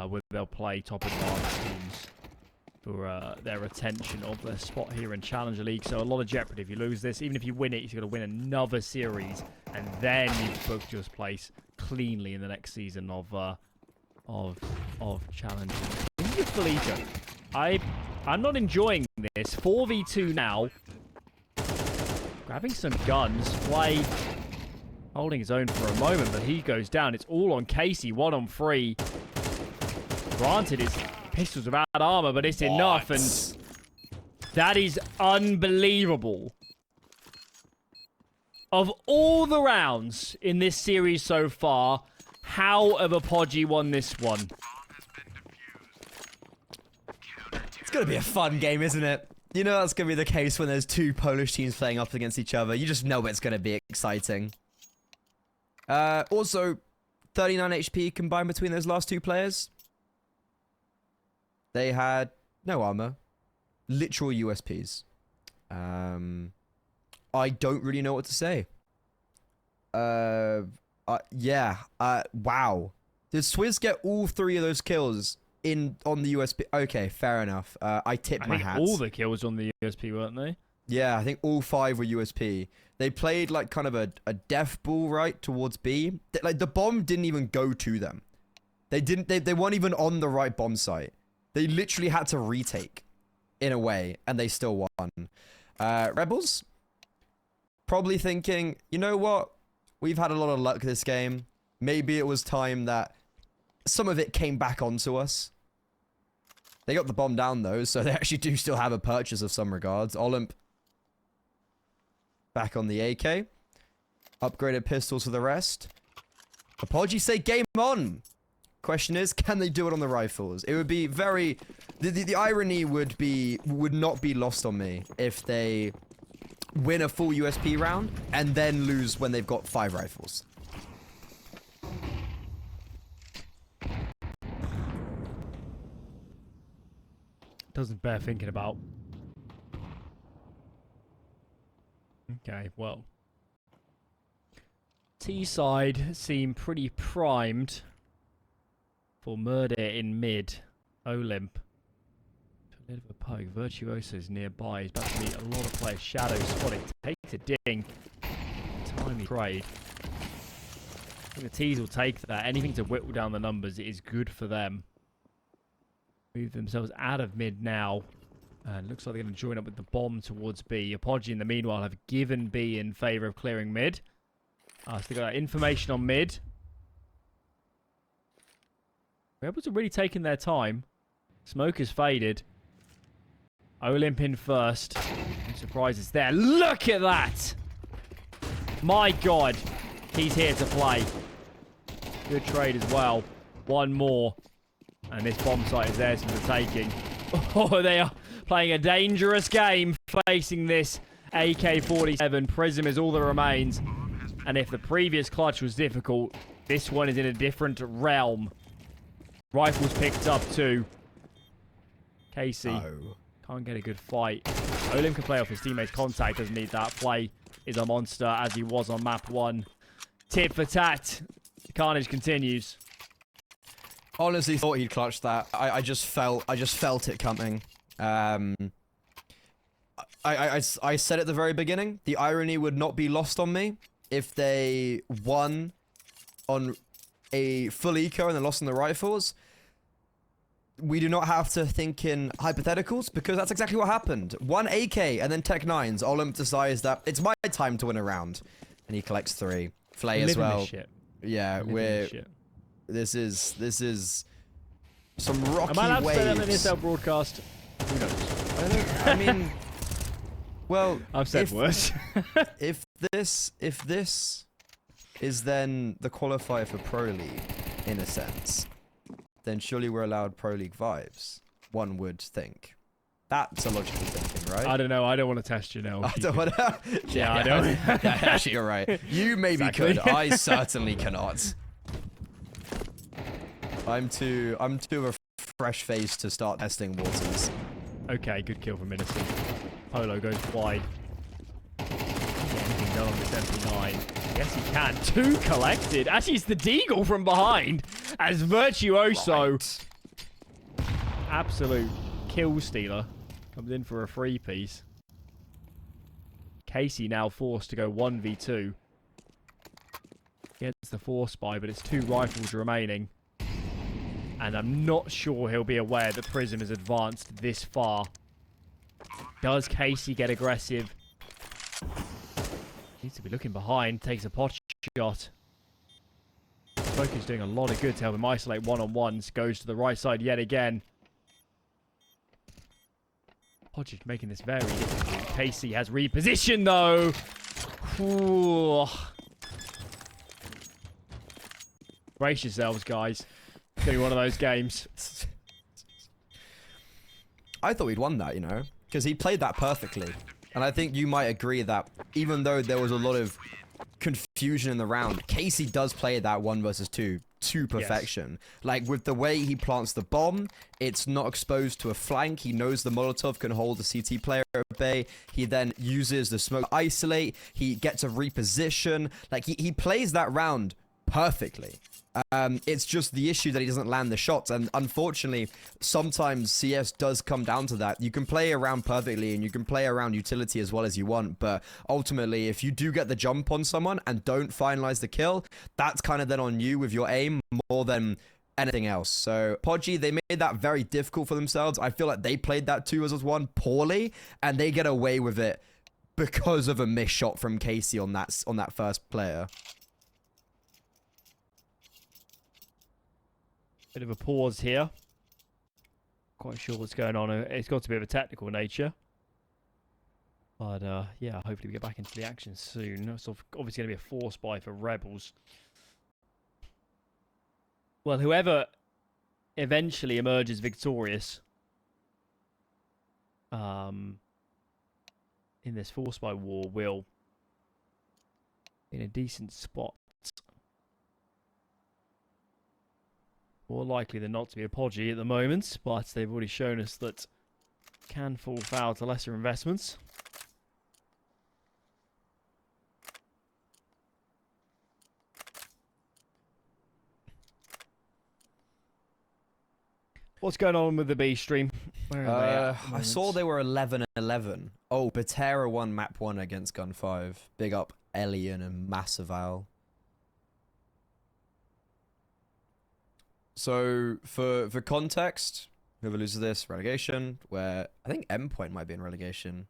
where they'll play top advanced teams for their retention of their spot here in Challenger League. So a lot of jeopardy if you lose this. Even if you win it, you've got to win another series, and then you've booked your place cleanly in the next season of Challenger. Balico, I'm not enjoying this. 4v2 now. Grabbing some guns. Flay holding his own for a moment, but he goes down. It's all on Casey. 1 on 3. Granted, it's pistols without armor, but it's enough, and that is unbelievable. Of all the rounds in this series so far, how have Apogee won this one? It's gonna be a fun game, isn't it? You know that's gonna be the case when there's 2 Polish teams playing up against each other. You just know it's gonna be exciting. Also, 39 HP combined between those last 2 players. They had no armor. Literal USPs. I don't really know what to say. Yeah. Wow. Did Swizz get all 3 of those kills on the USP? Okay, fair enough. I tip my hat. All the kills on the USP, weren't they? Yeah, I think all 5 were USP. They played like kind of a death ball right towards B. Like the bomb didn't even go to them. They weren't even on the right bomb site. They literally had to retake in a way, and they still won. Rebels probably thinking, you know what? We've had a lot of luck this game. Maybe it was time that some of it came back onto us. They got the bomb down though, so they actually do still have a purchase of some regards. Olymp back on the AK. Upgraded pistols for the rest. Apogee say game on. Question is, can they do it on the rifles? It would be very... The irony would not be lost on me if they win a full USP round and then lose when they've got 5 rifles. Doesn't bear thinking about. Okay, well. T-side seem pretty primed for murder in mid. Olymp. A little bit of a poke. Virtuoso's nearby. He's about to meet a lot of players. Shadow spotted. Takes a ding. Timely trade. I think the T's will take that. Anything to whittle down the numbers is good for them. Move themselves out of mid now. And looks like they're going to join up with the bomb towards B. Apogee, in the meanwhile, have given B in favour of clearing mid. So they got that information on mid. Rebels are really taking their time. Smoke has faded. Olymp in first. No surprises there. Look at that! My God. He's here to play. Good trade as well. One more. And this bomb site is theirs for the taking. Oh, they are playing a dangerous game facing this AK-47. Prism is all that remains. And if the previous clutch was difficult, this one is in a different realm. Rifles picked up too. Casey can't get a good fight. Olymp can play off his teammate's contact. Doesn't need that. Play is a monster as he was on map 1. Tit for tat. The carnage continues. Honestly thought he'd clutch that. I just felt it coming. I said at the very beginning, the irony would not be lost on me if they won on a full eco and then lost on the rifles. We do not have to think in hypotheticals because that's exactly what happened. 1 AK and then Tech 9s. Olymp decides that it's my time to win a round. And he collects 3. Flay as well. Yeah, this is some rocky waves. Am I allowed to say that in this broadcast? Who knows? I mean, well, I've said worse. if this is then the qualifier for Pro League, in a sense, then surely we're allowed Pro League vibes. One would think. That's a logical thinking, right? I don't know. I don't want to test you now. I don't want to. Yeah, I don't. Yeah, actually, you're right. You maybe could. I certainly cannot. I'm too of a fresh face to start testing waters. Okay, good kill from Innocent. Polo goes wide. Get anything done on this MP9? Yes, he can. 2 collected. Actually, it's the Deagle from behind as Virtuoso. Right. Absolute kill stealer. Comes in for a 3-piece. Casey now forced to go 1v2. Gets the 4 spy, but it's 2 rifles remaining. And I'm not sure he'll be aware that Prism has advanced this far. Does Casey get aggressive? Needs to be looking behind. Takes a pot shot. Smoke is doing a lot of good to help him isolate one-on-ones. Goes to the right side yet again. Podgic making this very difficult. Casey has repositioned though. Ooh. Brace yourselves, guys. It's going to be one of those games. I thought he'd won that, you know, because he played that perfectly. And I think you might agree that even though there was a lot of confusion in the round, Casey does play that 1 versus 2 to perfection. Yes. Like with the way he plants the bomb, it's not exposed to a flank. He knows the Molotov can hold the CT player at bay. He then uses the smoke to isolate. He gets a reposition. Like he plays that round perfectly. It's just the issue that he doesn't land the shots, and unfortunately sometimes CS does come down to that. You can play around perfectly and you can play around utility as well as you want, but ultimately if you do get the jump on someone and don't finalize the kill, that's kind of then on you with your aim more than anything else. So Podgy, they made that very difficult for themselves. I feel like they played that 2 versus 1 poorly and they get away with it because of a missed shot from Casey on that first player. Bit of a pause here. Quite sure what's going on. It's got to be of a technical nature. But, yeah, hopefully we get back into the action soon. It's obviously going to be a 4 spy for Rebels. Well, whoever eventually emerges victorious in this 4 spy war will be in a decent spot. More likely than not to be a Podgy at the moment, but they've already shown us that can fall foul to lesser investments. What's going on with the B stream? Where are they at the I saw moment? they were 11-11. Oh, Batera won map 1 against Gun 5. Big up Elian and Massival. So, for context, whoever loses this, relegation, where I think Endpoint might be in relegation.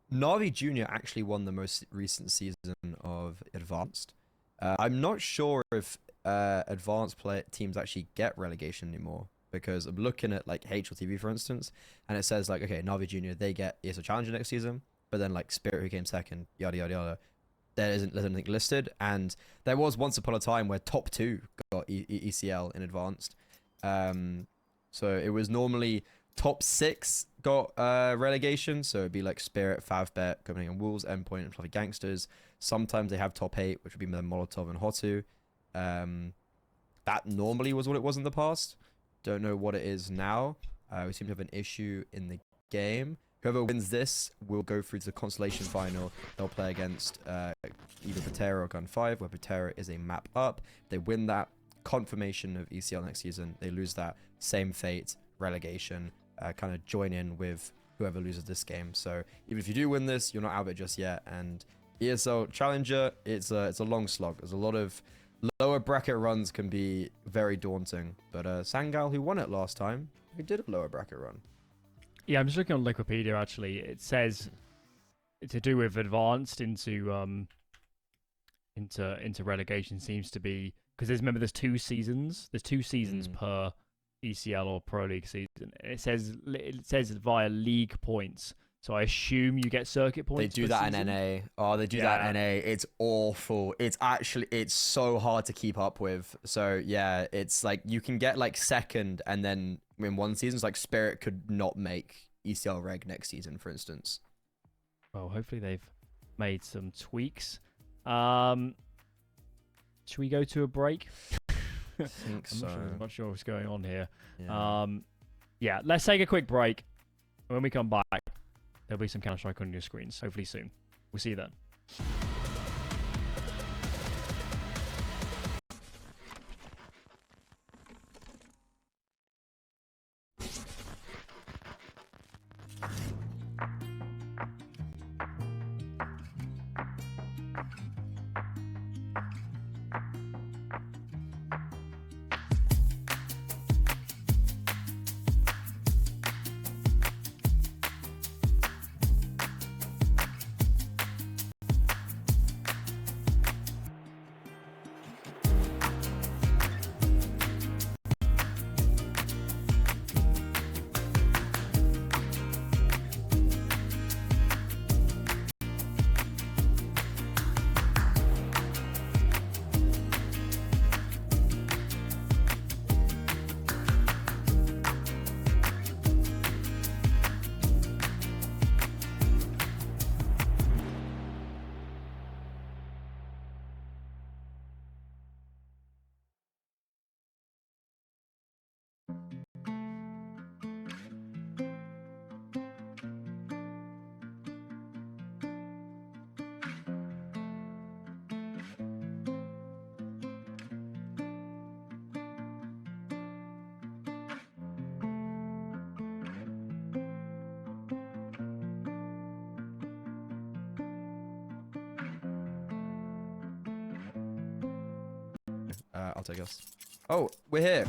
Navi Jr. actually won the most recent season of Advanced. I'm not sure if Advanced teams actually get relegation anymore, because I'm looking at like HLTV, for instance, and it says like, okay, Navi Jr. they get ESL Challenger next season, but then like Spirit, who came second, yada yada yada, there's anything listed. And there was once upon a time where top 2 got ECL in Advanced. So it was normally top 6 got relegation, so it'd be like Spirit, Favbet, Copenhagen Wolves, Endpoint, and Fluffy Gangsters. Sometimes they have top 8, which would be Molotov and Hotu. That normally was what it was in the past. Don't know what it is now. We seem to have an issue in the game. Whoever wins this will go through to the Constellation Final. They'll play against either Patera or Gun 5, where Patera is a map up. If they win that, confirmation of ECL next season. They lose that, same fate, relegation, kind of join in with whoever loses this game. So even if you do win this, you're not out of it just yet. And ESL Challenger, it's a long slog. There's a lot of lower bracket runs, can be very daunting. But Sangal, who won it last time, who did a lower bracket run. Yeah, I'm just looking on Wikipedia. Actually, it says to do with advanced into relegation seems to be because there's 2 seasons. There's 2 seasons per ECL or Pro League season. It says via league points. So I assume you get circuit points. They do that in NA. Oh, they do that in NA. It's awful. It's so hard to keep up with. So yeah, it's like you can get like second, and then in one season, it's like Spirit could not make ECL Reg next season, for instance. Well, hopefully they've made some tweaks. Should we go to a break? I think so. I'm not sure what's going on here. Yeah. Yeah, let's take a quick break. When we come back, there'll be some Counter-Strike on your screens, hopefully soon. We'll see you then. I'll take us. Oh, we're here.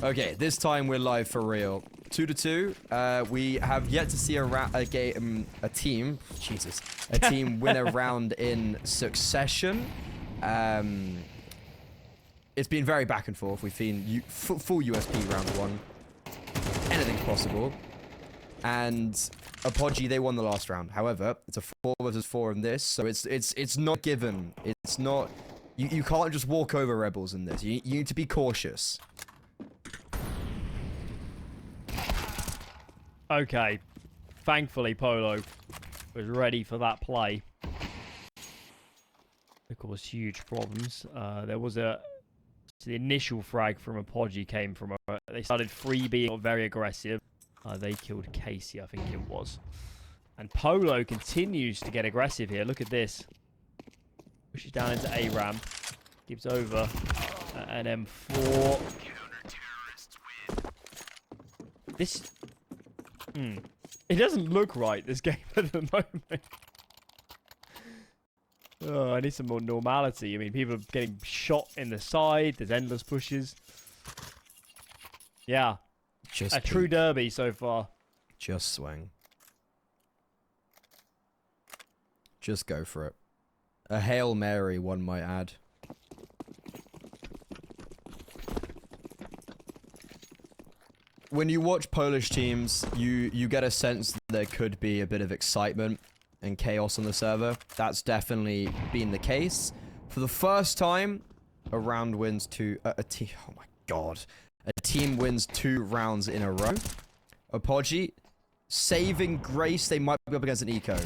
Okay, this time we're live for real. 2-2. We have yet to see a team win a round in succession. It's been very back and forth. We've seen full USP round 1. Anything's possible. And Apogee, they won the last round. However, it's a 4 versus 4 in this, so it's not given. It's not. You can't just walk over rebels in this. You need to be cautious. Okay. Thankfully, Polo was ready for that play. It caused huge problems. There was the initial frag from Apogee came from they started free being very aggressive. They killed Casey, I think it was. And Polo continues to get aggressive here. Look at this. Pushes down into A ramp. Gives over an M4. This... It doesn't look right, this game, at the moment. Oh, I need some more normality. I mean, people are getting shot in the side. There's endless pushes. Yeah. Just a true derby so far. Just swing. Just go for it. A Hail Mary, one might add. When you watch Polish teams, you get a sense that there could be a bit of excitement and chaos on the server. That's definitely been the case. For the first time, a round wins two... oh my god. A team wins 2 rounds in a row. Apogee, saving grace, they might be up against an eco.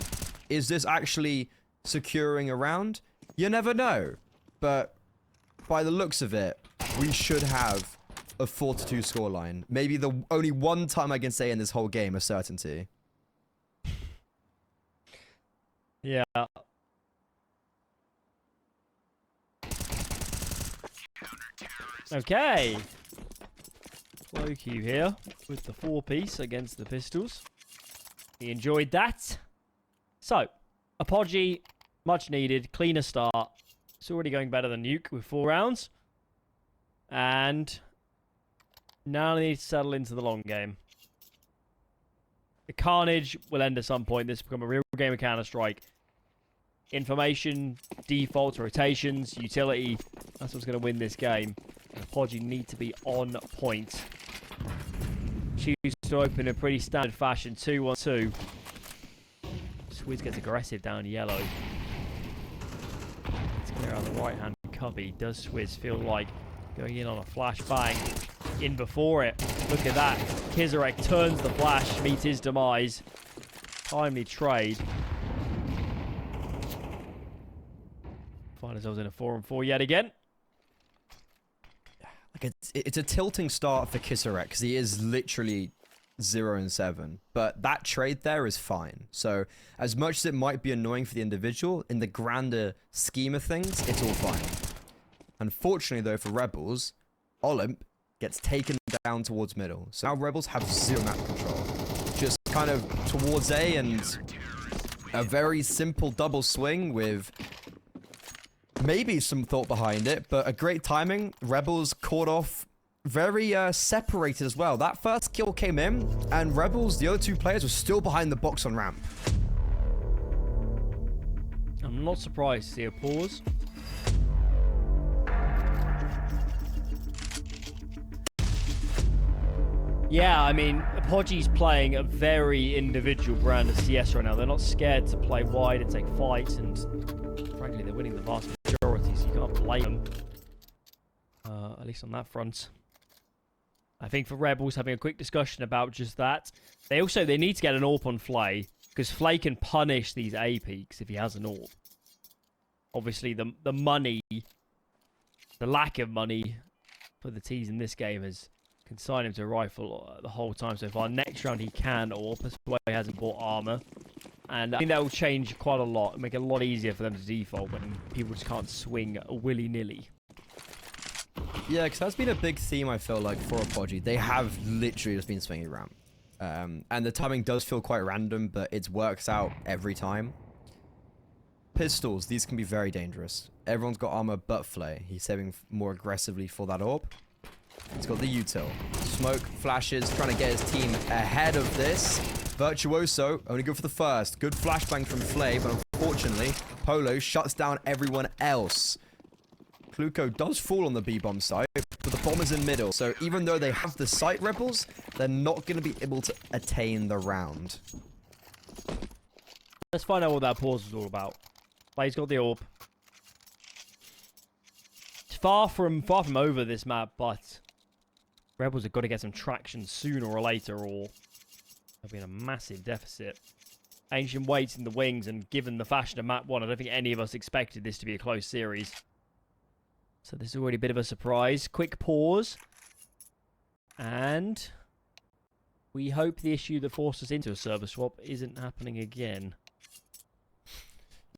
Is this actually securing a round? You never know. But by the looks of it, we should have a 4-2 scoreline. Maybe the only one time I can say in this whole game a certainty. Yeah. Okay. FloQ here with the 4-piece against the pistols. He enjoyed that. So, Apogee, much needed, cleaner start. It's already going better than Nuke with 4 rounds. And now they need to settle into the long game. The carnage will end at some point. This will become a real game of Counter-Strike. Information, defaults, rotations, utility. That's what's going to win this game. And Apogee need to be on point. Choose to open in a pretty standard fashion. 2-1-2. Swizz gets aggressive down yellow. Let's clear out the right-hand cubby. Does Swizz feel like going in on a flashbang? In before it. Look at that. Kizarek turns the flash, meets his demise. Timely trade. Find ourselves in a 4-on-4 yet again. Like it's a tilting start for Kizarek because he is literally 0-7. But that trade there is fine. So as much as it might be annoying for the individual, in the grander scheme of things, it's all fine. Unfortunately though for Rebels, Olymp gets taken down towards middle. So now Rebels have 0 map control. Just kind of towards A and a very simple double swing with maybe some thought behind it, but a great timing. Rebels caught off very separated as well. That first kill came in and Rebels, the other 2 players, were still behind the box on ramp. I'm not surprised to see a pause. Yeah, I mean, Apogee's playing a very individual brand of CS right now. They're not scared to play wide and take fights, and frankly, they're winning the vast majority, so you can't blame them. At least on that front. I think for Rebels, having a quick discussion about just that. They need to get an AWP on Flay, because Flay can punish these A peaks if he has an AWP. Obviously, the money, the lack of money for the T's in this game has consign him to a rifle the whole time so far. Next round he can AWP. That's why he hasn't bought armor. And I think that will change quite a lot. Make it a lot easier for them to default when people just can't swing willy-nilly. Yeah, because that's been a big theme, I feel like, for Apogee. They have literally just been swinging ramp. And the timing does feel quite random, but it works out every time. Pistols, these can be very dangerous. Everyone's got armor but Flay. He's saving more aggressively for that AWP. He's got the util. Smoke, flashes, trying to get his team ahead of this. Virtuoso, only good for the first. Good flashbang from Flay, but unfortunately, Polo shuts down everyone else. Kluko does fall on the B-bomb site, but the bomb is in middle. So even though they have the site, Rebels, they're not going to be able to attain the round. Let's find out what that pause was all about. Flay's got the AWP. It's far from over this map, but Rebels have got to get some traction sooner or later, or they'll be in a massive deficit. Ancient waits in the wings, and given the fashion of map 1, I don't think any of us expected this to be a close series. So this is already a bit of a surprise. Quick pause. And We hope the issue that forced us into a server swap isn't happening again.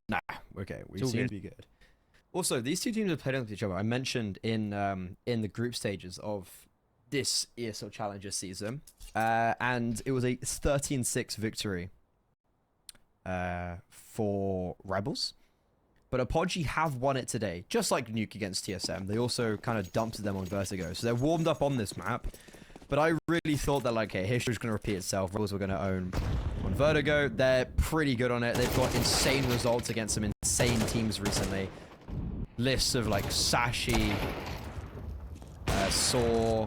Nah, okay, we It's all seem good. to be good. Also, these two teams have played against each other. I mentioned in the group stages of this ESL Challenger season, and it was a 13-6 victory for Rebels. But Apogee have won it today, just like Nuke against TSM. They also kind of dumped them on Vertigo, so they're warmed up on this map. But I really thought that, like, okay, history's going to repeat itself. Rebels were going to own on Vertigo. They're pretty good on it. They've got insane results against some insane teams recently. Lists of, like, Sashi, Saw,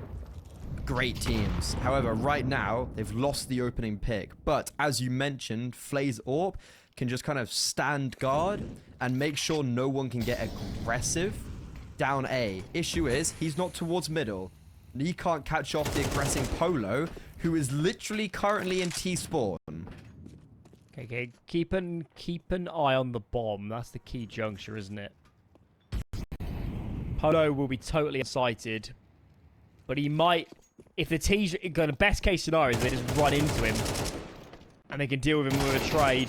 great teams. However, right now, they've lost the opening pick. But, as you mentioned, FaZe Orp can just kind of stand guard and make sure no one can get aggressive down A. Issue is, he's not towards middle. He can't catch off the aggressing Polo, who is literally currently in T-spawn. Okay, keep an eye on the bomb. That's the key juncture, isn't it? Polo will be totally excited, but he might, if the T's got a best case scenario, is they just run into him and they can deal with him with a trade.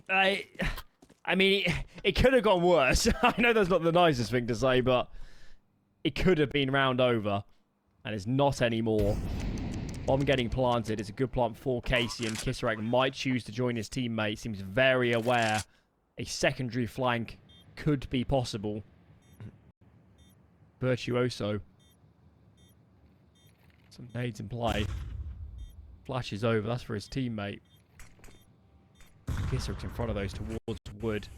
I mean, it could have gone worse. I know that's not the nicest thing to say, but it could have been round over, and it's not anymore. Bomb getting planted. It's a good plant for Casey, and Kissarak might choose to join his teammate. Seems very aware a secondary flank could be possible. Virtuoso. Some nades in play. Flashes over. That's for his teammate. Kissarak's in front of those towards wood.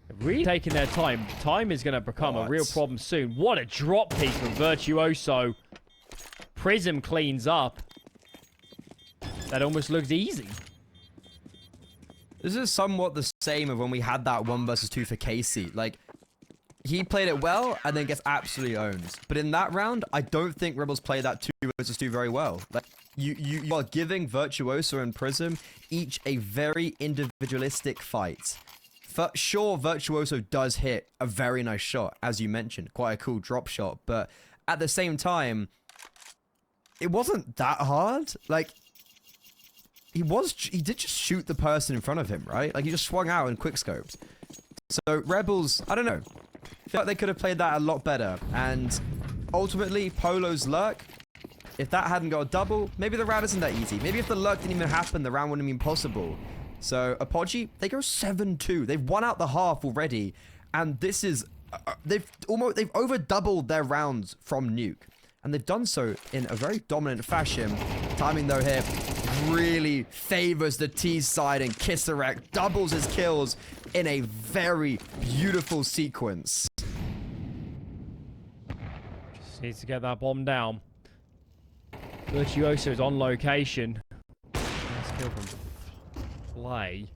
They're really taking their time. Time is going to become a real problem soon. What a drop piece from Virtuoso. Prism cleans up. That almost looks easy. This is somewhat the same of when we had that 1 versus 2 for Casey. Like, he played it well and then gets absolutely owned. But in that round, I don't think Rebels played that 2 versus 2 very well. Like, you are giving Virtuoso and Prism each a very individualistic fight. For sure, Virtuoso does hit a very nice shot, as you mentioned. Quite a cool drop shot. But at the same time, it wasn't that hard. Like, he did just shoot the person in front of him, right? Like, he just swung out and quickscoped. So, Rebels, I don't know. I feel like they could have played that a lot better. And ultimately, Polo's lurk, if that hadn't got a double, maybe the round isn't that easy. Maybe if the lurk didn't even happen, the round wouldn't have been possible. So, Apogee, they go 7-2. They've won out the half already. And this is... they've over doubled their rounds from Nuke. And they've done so in a very dominant fashion. Timing, though, here really favors the T side, and Kissarak doubles his kills in a very beautiful sequence. Just needs to get that bomb down. Virtuoso is on location. Nice kill from Play.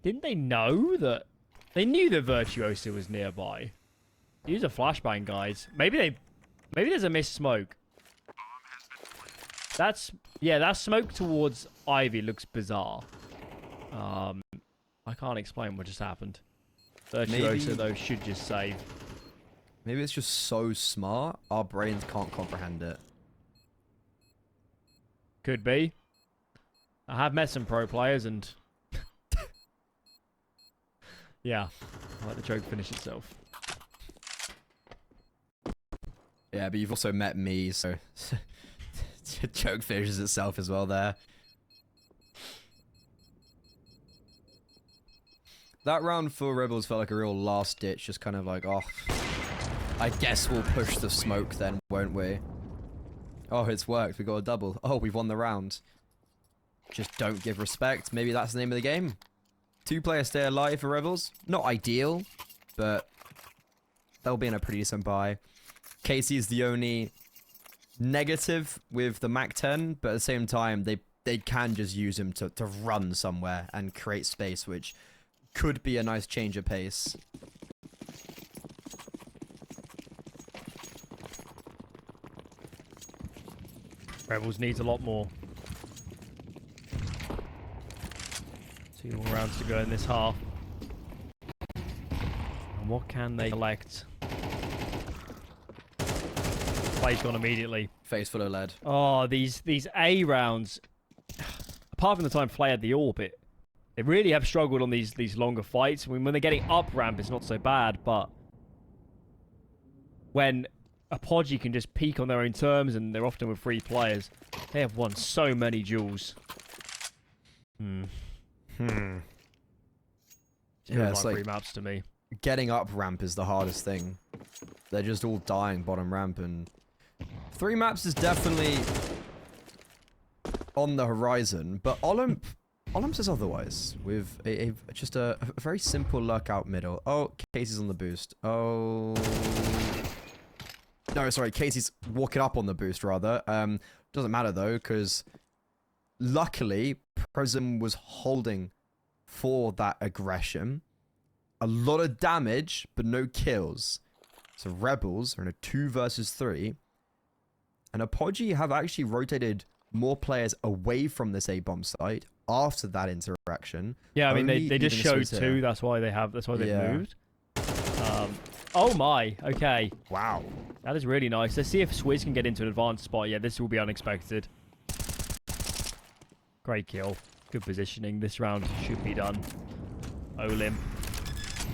Didn't they know that... They knew that Virtuoso was nearby. Use a flashbang, guys. Maybe there's a missed smoke. That smoke towards Ivy looks bizarre. I can't explain what just happened. Virtuoso, though, should just save. Maybe it's just so smart, our brains can't comprehend it. Could be. I have met some pro players, and... yeah. I'll let the joke finish itself. Yeah, but you've also met me, so... joke finishes itself as well there. That round for Rebels felt like a real last ditch, just kind of like, oh, I guess we'll push the smoke then, won't we? Oh, it's worked, we got a double. Oh, we've won the round. Just don't give respect. Maybe that's the name of the game. 2-player stay alive for Rebels. Not ideal, but they'll be in a pretty decent buy. Casey is the only negative with the MAC-10, but at the same time, they can just use him to run somewhere and create space, which could be a nice change of pace. Rebels needs a lot more. 2 more rounds to go in this half. And what can they collect? Flay's gone immediately. Face full of lead. Oh, these A rounds. Apart from the time Flay had the orbit, they really have struggled on these longer fights. I mean, when they're getting up ramp, it's not so bad, but when Apogee can just peak on their own terms, and they're often with 3 players, they have won so many duels. Yeah, it's like 3 maps to me. getting up ramp is the hardest thing. They're just all dying bottom ramp, and 3 maps is definitely on the horizon, but Olymp says otherwise with just a very simple lurk out middle. Oh, Casey's on the boost. Oh, no, sorry, Casey's walking up on the boost rather. Doesn't matter though, because luckily Prism was holding for that aggression. A lot of damage, but no kills. So Rebels are in a 2 versus 3, and Apogee have actually rotated more players away from this A-bomb site after that interaction. Yeah, I mean Only they just leaving showed Swizz 2. here. That's why they've Yeah. moved. Oh my, okay. Wow. That is really nice. Let's see if Swizz can get into an advanced spot. Yeah, this will be unexpected. Great kill. Good positioning. This round should be done. Olim.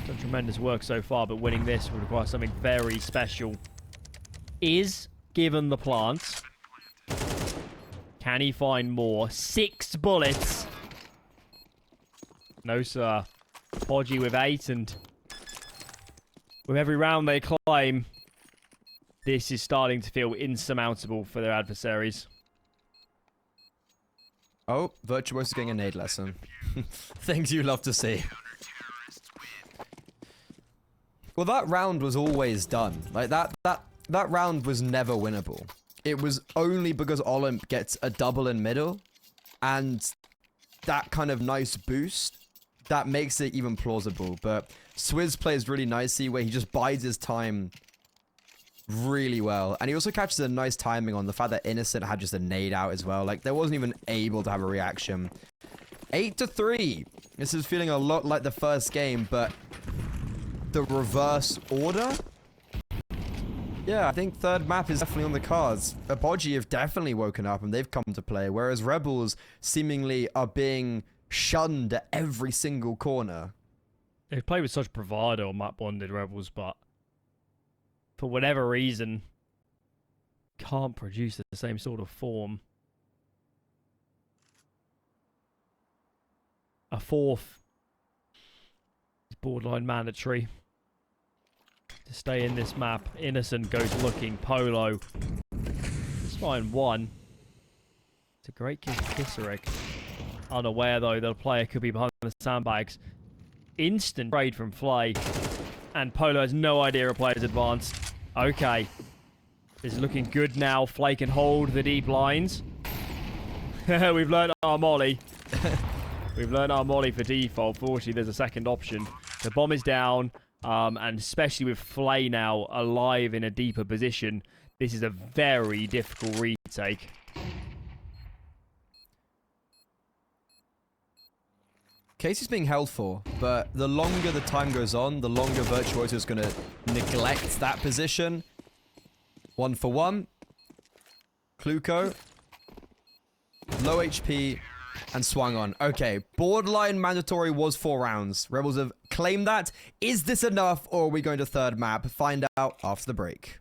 Done tremendous work so far, but winning this would require something very special. Is given the plant. Can he find more? 6 bullets. No, sir. Podgy with 8, and with every round they climb, this is starting to feel insurmountable for their adversaries. Oh, Virtuoso getting a nade lesson. Things you love to see. Well, that round was always done. Like, that round was never winnable. It was only because Olymp gets a double in middle, and that kind of nice boost, that makes it even plausible. But Swizz plays really nicely, where he just bides his time really well. And he also catches a nice timing on the fact that Innocent had just a nade out as well. Like, there wasn't even able to have a reaction. 8-3. This is feeling a lot like the first game, but the reverse order? Yeah, I think third map is definitely on the cards. Apogee have definitely woken up and they've come to play, whereas Rebels seemingly are being shunned at every single corner. They've played with such bravado on map bonded Rebels, but for whatever reason, can't produce the same sort of form. A 4th is borderline mandatory to stay in this map. Innocent goes looking. Polo. Let's find 1. It's a great kiss for Kisarek. Unaware though that a player could be behind the sandbags. Instant trade from Flay. And Polo has no idea a player's advanced. Okay. This is looking good now. Flay can hold the deep lines. We've learned our molly. We've learned our molly for default. Fortunately, there's a second option. The bomb is down. And especially with Flay now alive in a deeper position, this is a very difficult retake. Casey's being held for, but the longer the time goes on, the longer Virtuoso is going to neglect that position. 1 for 1. Kluko. Low HP. And swung on. Okay, borderline mandatory was 4 rounds. Rebels have claimed that. Is this enough, or are we going to third map? Find out after the break.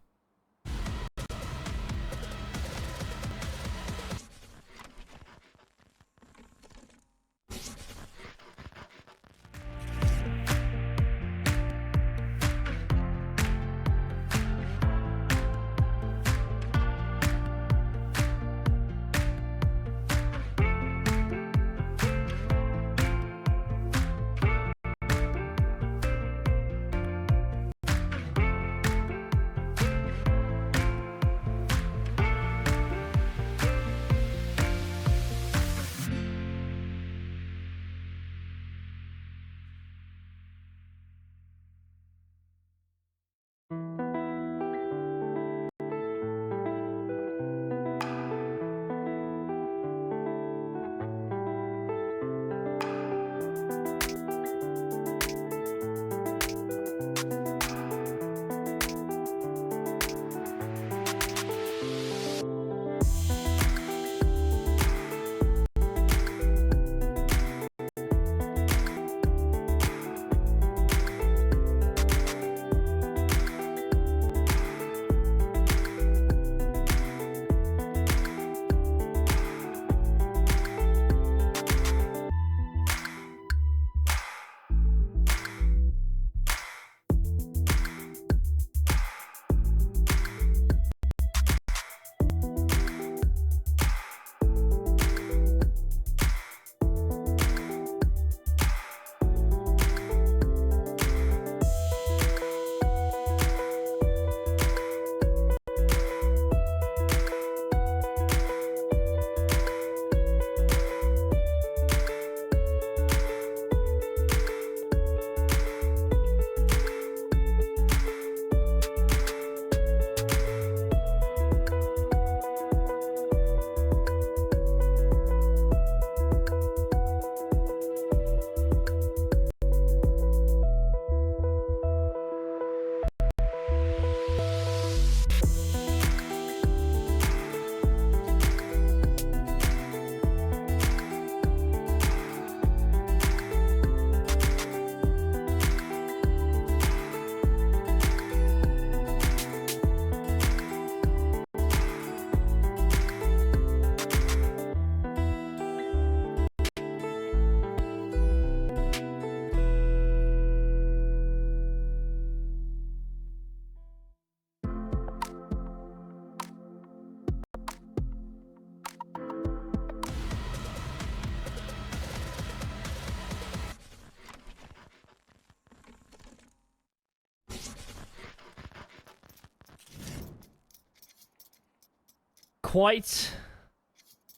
quite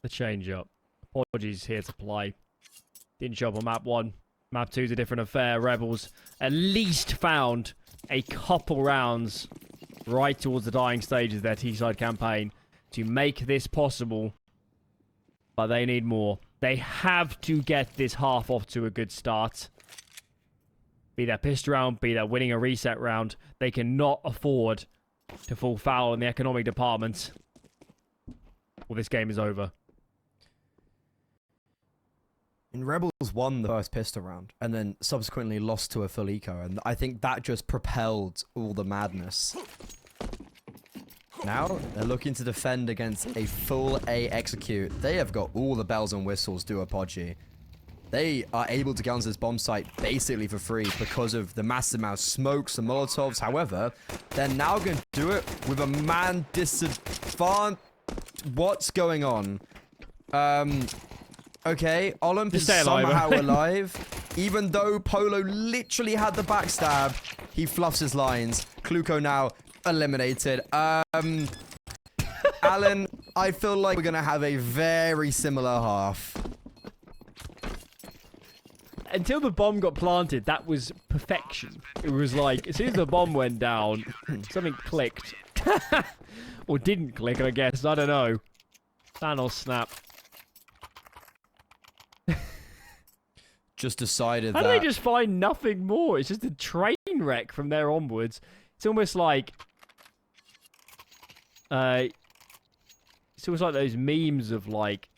the change up. Apologies here to play. Didn't show up on map 1. Map 2's a different affair. Rebels at least found a couple rounds right towards the dying stage of their T-side campaign to make this possible. But they need more. They have to get this half off to a good start. Be that pissed round, be that winning a reset round. They cannot afford to fall foul in the economic department. Well, this game is over. And Rebels won the first pistol round and then subsequently lost to a full eco, and I think that just propelled all the madness. Now they're looking to defend against a full A execute. They have got all the bells and whistles do Apogee. They are able to get onto this bomb site basically for free because of the massive amount of smokes, the Molotovs. However, they're now going to do it with a man disadvantage. What's going on? Okay, Olymp is somehow alive. Even though Polo literally had the backstab, he fluffs his lines. Cluco now eliminated. Alan, I feel like we're going to have a very similar half. Until the bomb got planted, that was perfection. It was like, as soon as the bomb went down, something clicked. Or didn't click, I guess. I don't know. Thanos snap. Just decided How do they just find nothing more? It's just a train wreck from there onwards. It's almost like... it's almost like those memes of like,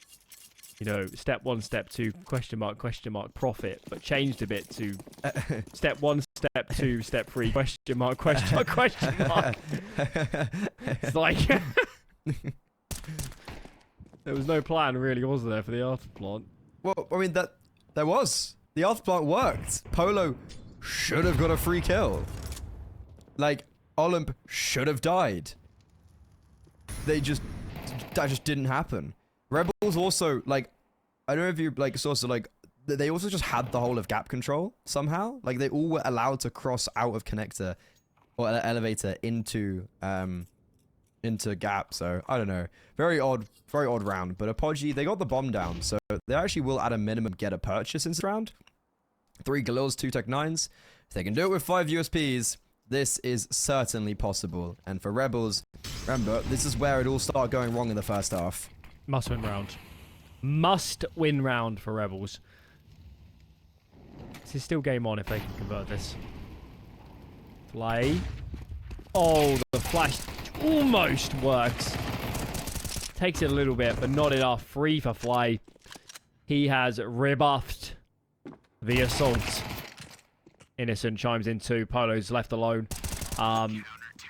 you know, step 1, step 2, question mark, profit, but changed a bit to step 1, step 2, step 3, question mark, question mark. It's like... There was no plan, really, was there, for the Arthur plant? Well, I mean, there was. The Arthur plant worked. Polo should have got a free kill. Like, Olymp should have died. That just didn't happen. Rebels also, like, I don't know if you, like, sort of, like, they also just had the whole of gap control somehow. Like, they all were allowed to cross out of connector or elevator into gap. So, I don't know. Very odd round. But Apogee, they got the bomb down. So, they actually will, at a minimum, get a purchase in this round. 3 Galils, 2 Tech 9s. If they can do it with 5 USPs, this is certainly possible. And for Rebels, remember, this is where it all started going wrong in the first half. Must win round. Must win round for Rebels. This is still game on if they can convert this. Play. Oh, the flash almost works. Takes it a little bit, but not enough. Free for Flay. He has rebuffed the assault. Innocent chimes in too. Polo's left alone.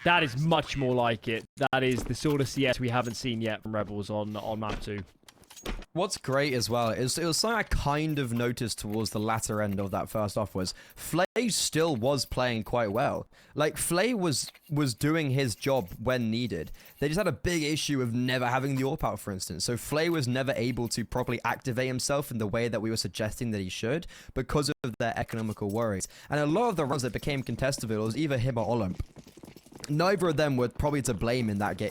That is much more like it. That is the sort of CS we haven't seen yet from Rebels on map 2. What's great as well is it was something I kind of noticed towards the latter end of that first off was Flay still was playing quite well. Like Flay was doing his job when needed. They just had a big issue of never having the AWP out, for instance. So Flay was never able to properly activate himself in the way that we were suggesting that he should because of their economical worries. And a lot of the rounds that became contestable, it was either him or Olymp. Neither of them were probably to blame in that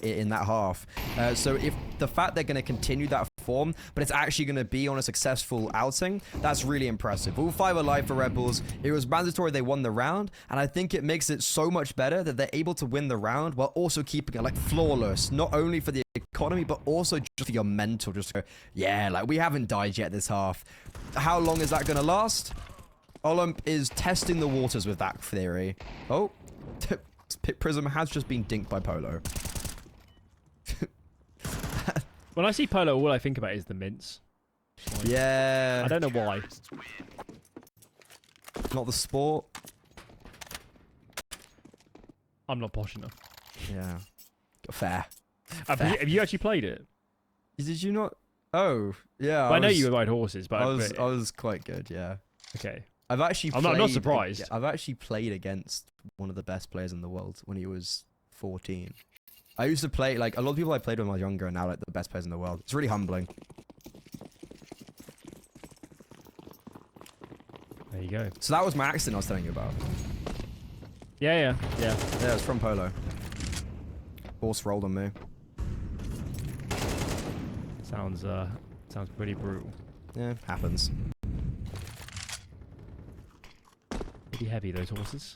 half. So if the fact they're going to continue that form, but it's actually going to be on a successful outing, that's really impressive. All 5 alive for Rebels. It was mandatory they won the round, and I think it makes it so much better that they're able to win the round while also keeping it like flawless, not only for the economy, but also just for your mental. Just go, yeah, like we haven't died yet this half. How long is that going to last? Olymp is testing the waters with that theory. Oh, Prism has just been dinked by Polo. When I see Polo, all I think about is the mints. Like, yeah. I don't know why. Not the sport. I'm not posh enough. Yeah. Fair. Have you actually played it? Did you not? Oh, yeah. Well, I know you ride horses, but I was quite good, yeah. Okay. I've actually I'm not surprised. I've actually played against one of the best players in the world when he was 14. I used to play, like, a lot of people I played with when I was younger are now, like, the best players in the world. It's really humbling. There you go. So that was my accident I was telling you about. Yeah. Yeah, it's from Polo. Horse rolled on me. Sounds pretty brutal. Yeah, happens. Pretty heavy, those horses.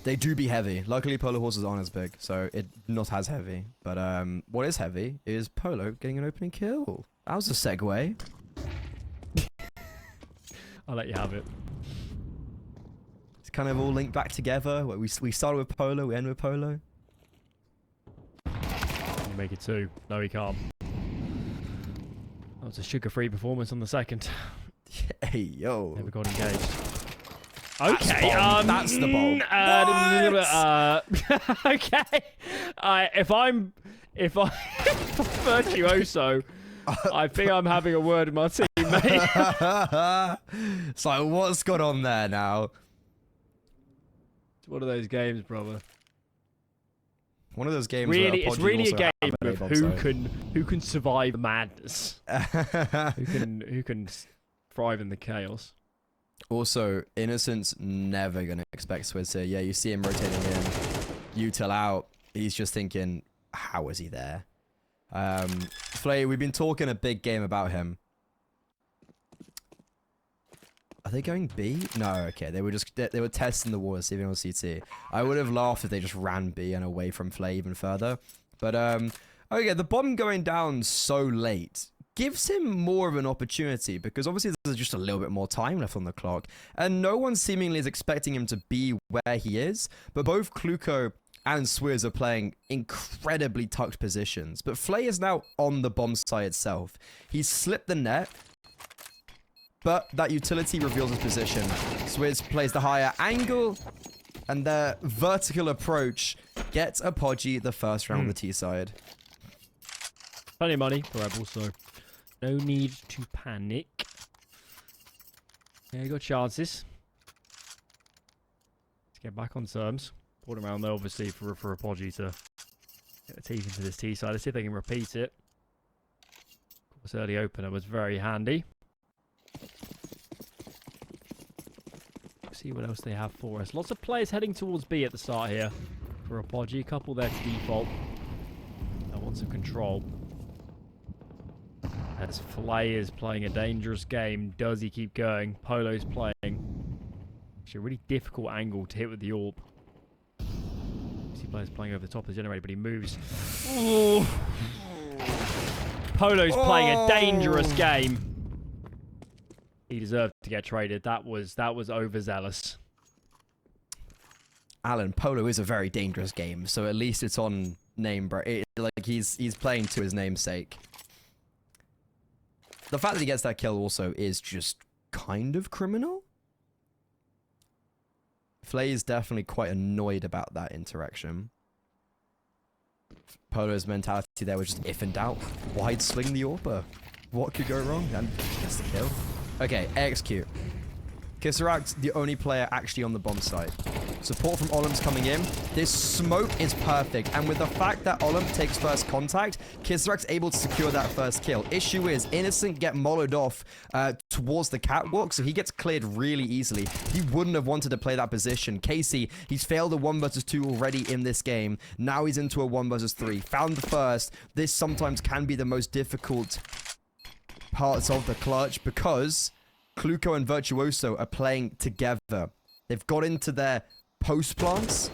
They do be heavy. Luckily, Polo horses aren't as big, so it not as heavy. But what is heavy is Polo getting an opening kill. That was a segue. I'll let you have it. It's kind of all linked back together. We started with Polo, we end with Polo. Can you make it 2? No, he can't. That was a sugar-free performance on the second. Hey, yo. Never got engaged. Okay, that's the bomb. Okay, if I'm virtuoso, I think I'm having a word with my teammate. It's like, what's gone on there now? It's one of those games, brother. One of those games. Really, where it's really a game of who side. can survive the madness, who can thrive in the chaos. Also, Innocent's never going to expect Swizz here. Yeah, you see him rotating in, util out. He's just thinking, how is he there? Flay, we've been talking a big game about him. Are they going B? No, okay. They were testing the waters, even on CT. I would have laughed if they just ran B and away from Flay even further. But, okay, the bomb going down so late gives him more of an opportunity because obviously there's just a little bit more time left on the clock and no one seemingly is expecting him to be where he is, but both Cluco and Swizz are playing incredibly tucked positions, but Flay is now on the bomb site itself. He's slipped the net, but that utility reveals his position. Swizz plays the higher angle and their vertical approach gets Apogee the first round on the T side. Plenty of money for Rebels, so no need to panic. Yeah, you got chances. Let's get back on terms. Put around there, obviously, for Apogee to get the teeth into this T side. Let's see if they can repeat it. Of course, early opener was very handy. See what else they have for us. Lots of players heading towards B at the start here for Apogee. A couple there to default. I want some control. As Flay is playing a dangerous game, does he keep going? Polo's playing actually a really difficult angle to hit with the AWP. See players playing over the top of the generator, but he moves. Ooh. Polo's playing a dangerous game. He deserved to get traded. That was overzealous. Alan, Polo is a very dangerous game, so at least it's on name, bro. Like he's playing to his namesake. The fact that he gets that kill also is just kind of criminal. Flay is definitely quite annoyed about that interaction. Polo's mentality there was just if in doubt, why'd swing the AWPer? What could go wrong? And he gets the kill. Okay, execute. Kissarak, the only player actually on the bomb site. Support from Olim's coming in. This smoke is perfect. And with the fact that Olim takes first contact, Kissarak's able to secure that first kill. Issue is, Innocent get mollowed off towards the catwalk, so he gets cleared really easily. He wouldn't have wanted to play that position. Casey, he's failed a 1 versus 2 already in this game. Now he's into a 1 versus 3. Found the first. This sometimes can be the most difficult parts of the clutch because Cluco and Virtuoso are playing together. They've got into their post plants,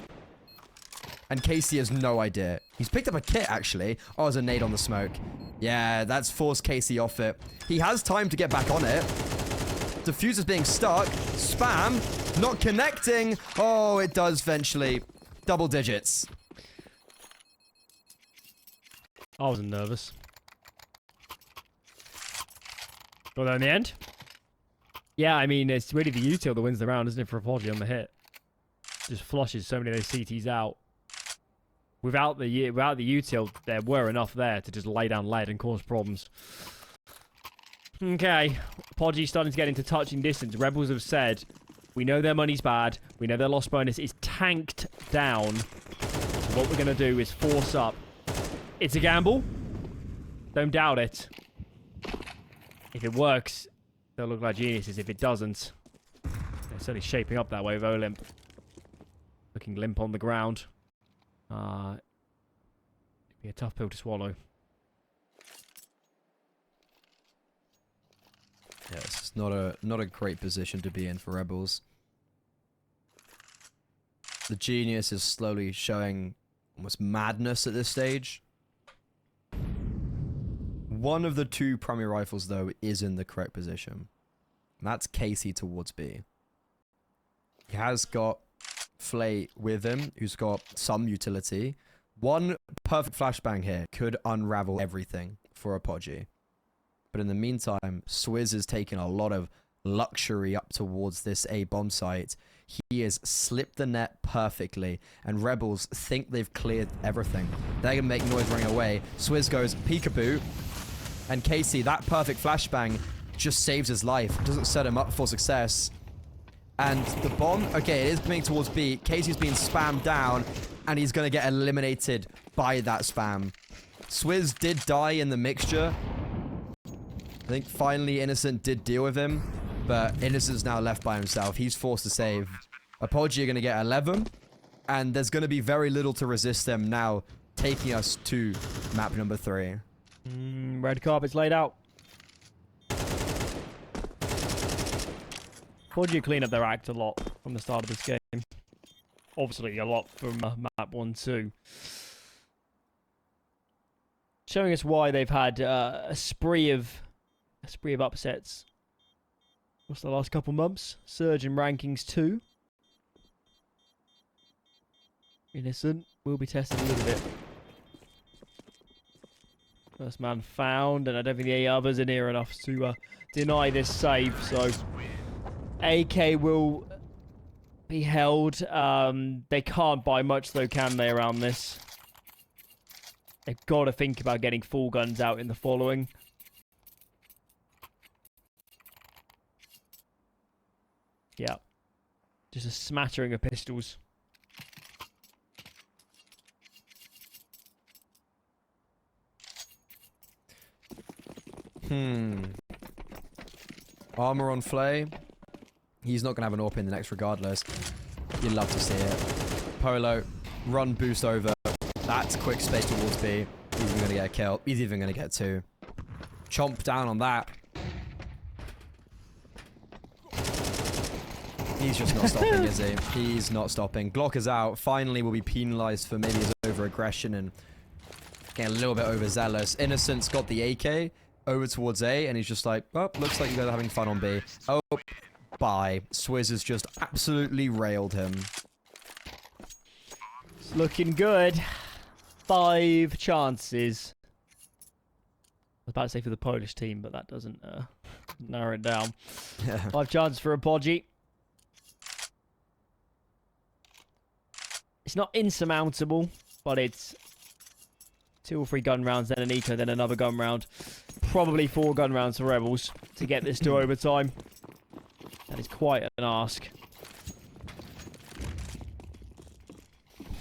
and Casey has no idea. He's picked up a kit, actually. Oh, there's a nade on the smoke. Yeah, that's forced Casey off it. He has time to get back on it. Diffuser's being stuck. Spam. Not connecting. Oh, it does eventually. Double digits. I wasn't nervous. Got there in the end. Yeah, I mean, it's really the util that wins the round, isn't it, for Apogee on the hit? Just flushes so many of those CTs out. Without the util, there were enough there to just lay down lead and cause problems. Okay, Apogee starting to get into touching distance. Rebels have said, we know their money's bad. We know their loss bonus is tanked down. So what we're going to do is force up. It's a gamble. Don't doubt it. If it works, they'll look like geniuses. If it doesn't, they're certainly shaping up that way with Olymp. Looking limp on the ground. It'd be a tough pill to swallow. Yeah, it's not a great position to be in for Rebels. The Genius is slowly showing almost madness at this stage. One of the two primary rifles, though, is in the correct position. And that's Casey towards B. He has got Flay with him, who's got some utility. One perfect flashbang here could unravel everything for Apogee. But in the meantime, Swizz is taking a lot of luxury up towards this A bomb site. He has slipped the net perfectly, and Rebels think they've cleared everything. They're going to make noise running away. Swizz goes peekaboo, and Casey, that perfect flashbang just saves his life. Doesn't set him up for success. And the bomb, okay, it is coming towards B. Casey's being spammed down, and he's going to get eliminated by that spam. Swizz did die in the mixture. I think finally Innocent did deal with him, but Innocent's now left by himself. He's forced to save. Apogee are going to get 11, and there's going to be very little to resist them now, taking us to map number 3. Red carpet's laid out. Apogee clean up their act a lot from the start of this game. Obviously, a lot from map 1 too. Showing us why they've had a spree of upsets. What's the last couple months? Surge in rankings 2. Innocent will be tested a little bit. First man found, and I don't think the others are near enough to deny this save. So AK will be held. They can't buy much though, can they, around this? They've got to think about getting full guns out in the following. Yeah. Just a smattering of pistols. Armor on Flay. He's not going to have an AWP in the next regardless. You'd love to see it. Polo, run boost over. That's quick space towards B. He's even going to get a kill. He's even going to get 2. Chomp down on that. He's just not stopping, is he? He's not stopping. Glock is out. Finally will be penalized for maybe his over-aggression and getting a little bit overzealous. Innocent's got the AK over towards A, and he's just like, oh, looks like you guys are having fun on B. Oh, bye. Swizz has just absolutely railed him. It's looking good. 5 chances. I was about to say for the Polish team, but that doesn't narrow it down. Yeah. 5 chances for Apogee. It's not insurmountable, but it's 2 or 3 gun rounds, then an eco, then another gun round. Probably 4 gun rounds for Rebels to get this to overtime. That is quite an ask.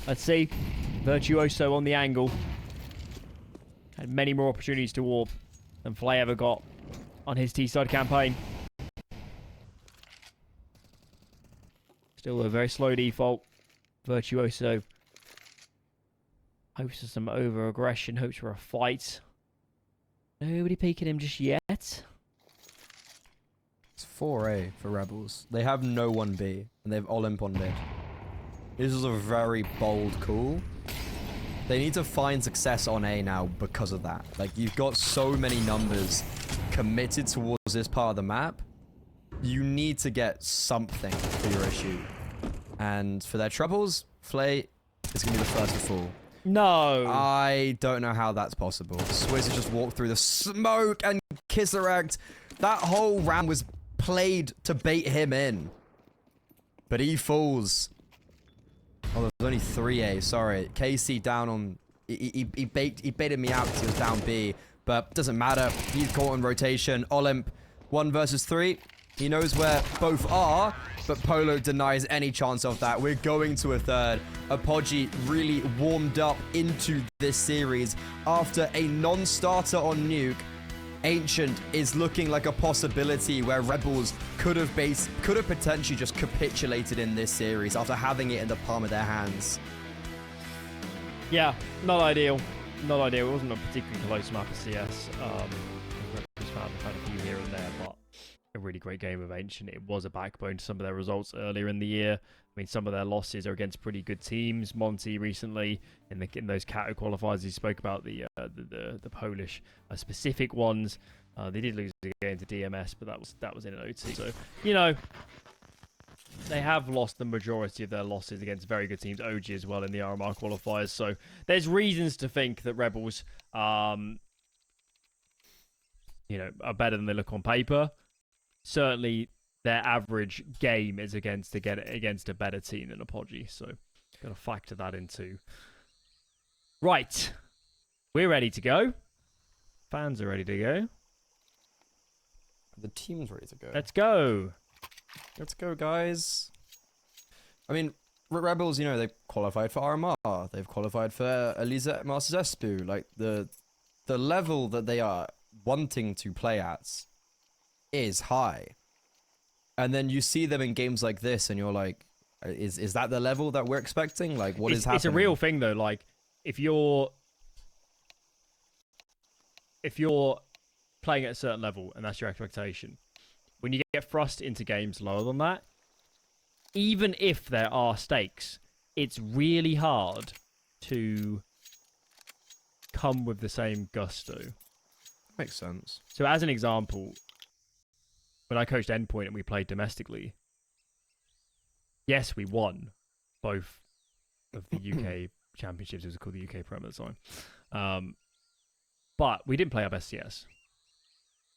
Let's see. Virtuoso on the angle. Had many more opportunities to warp than Flay ever got on his T-side campaign. Still a very slow default. Virtuoso hopes for some over-aggression, hopes for a fight. Nobody peeking him just yet. It's 4A for Rebels. They have no 1B, and they have Olymp on mid. This is a very bold call. They need to find success on A now because of that. Like, you've got so many numbers committed towards this part of the map. You need to get something for your issue. And for their troubles, Flay is going to be the first to fall. No. I don't know how that's possible. Swizz has just walked through the smoke and Kisseract. That whole round was played to bait him in. But he falls. Oh, there's only 3A. Sorry. KC down on... He baited me out because he was down B. But doesn't matter. He's caught in rotation. Olymp, 1 versus 3. He knows where both are, but Polo denies any chance of that. We're going to a third. Apogee really warmed up into this series after a non-starter on Nuke. Ancient is looking like a possibility where Rebels could have potentially just capitulated in this series after having it in the palm of their hands. Yeah, not ideal. Not ideal. It wasn't a particularly close map of CS. Rebels found a few here and there, but really great game of Ancient. It was a backbone to some of their results earlier in the year. I mean, some of their losses are against pretty good teams. Monty recently in those Kato qualifiers, he spoke about the Polish specific ones. They did lose the game to DMS, but that was in an OT. So they have lost the majority of their losses against very good teams, OG as well in the RMR qualifiers. So there's reasons to think that Rebels, are better than they look on paper. Certainly, their average game is against a better team than Apogee. So got to factor that in too. Right, we're ready to go. Fans are ready to go. The team's ready to go. Let's go. Let's go, guys. I mean, Rebels, they've qualified for RMR. They've qualified for Elisa Masters Espu. Like, the level that they are wanting to play at is high. And then you see them in games like this, and you're like, is that the level that we're expecting? Like, what is happening? It's a real thing, though. Like, if you're playing at a certain level, and that's your expectation, when you get thrust into games lower than that, even if there are stakes, it's really hard to come with the same gusto. Makes sense. So as an example, when I coached Endpoint and we played domestically, yes, we won both of the UK championships. It was called the UK Prem at the time. But we didn't play our best CS.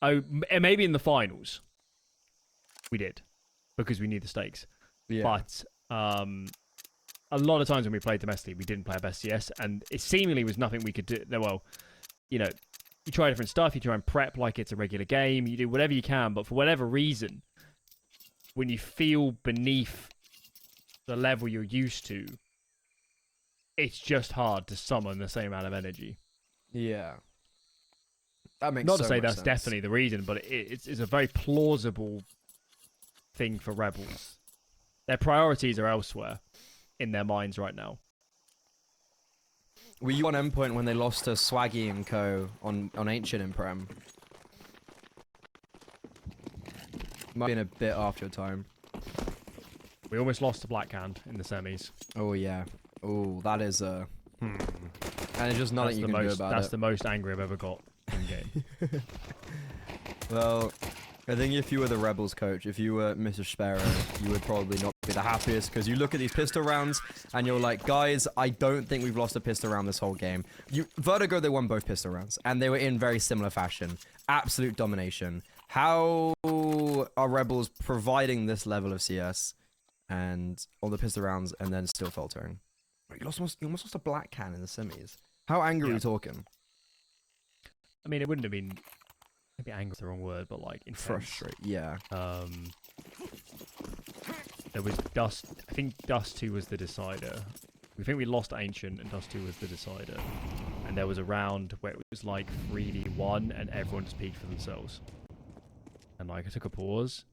Oh, maybe in the finals we did, because we knew the stakes. Yeah. But a lot of times when we played domestically, we didn't play our best CS, and it seemingly was nothing we could do. Well, you try different stuff, you try and prep like it's a regular game, you do whatever you can, but for whatever reason, when you feel beneath the level you're used to, it's just hard to summon the same amount of energy. Yeah. That makes Not to say that's sense. Definitely the reason, but it's a very plausible thing for Rebels. Their priorities are elsewhere in their minds right now. Were you on Endpoint when they lost to Swaggy and Co. on Ancient in Prem? Might have been a bit after your time. We almost lost to Blackhand in the semis. Oh, yeah. Oh, that is a... And it's just nothing you can do about it. That's the most angry I've ever got in game. Well, I think if you were the Rebels coach, if you were Mr. Sparrow, you would probably not be the happiest, because you look at these pistol rounds and you're like, guys, I don't think we've lost a pistol round this whole game. Vertigo, they won both pistol rounds, and they were in very similar fashion. Absolute domination. How are Rebels providing this level of CS and all the pistol rounds and then still faltering? You almost lost a Black Can in the semis. How angry are we talking? I mean, it wouldn't have been... Maybe angry is the wrong word, but like intense. Frustrated, yeah. There was Dust. I think Dust 2 was the decider. We think we lost Ancient, and Dust 2 was the decider. And there was a round where it was like 3v1, and everyone just peeked for themselves. And like I took a pause,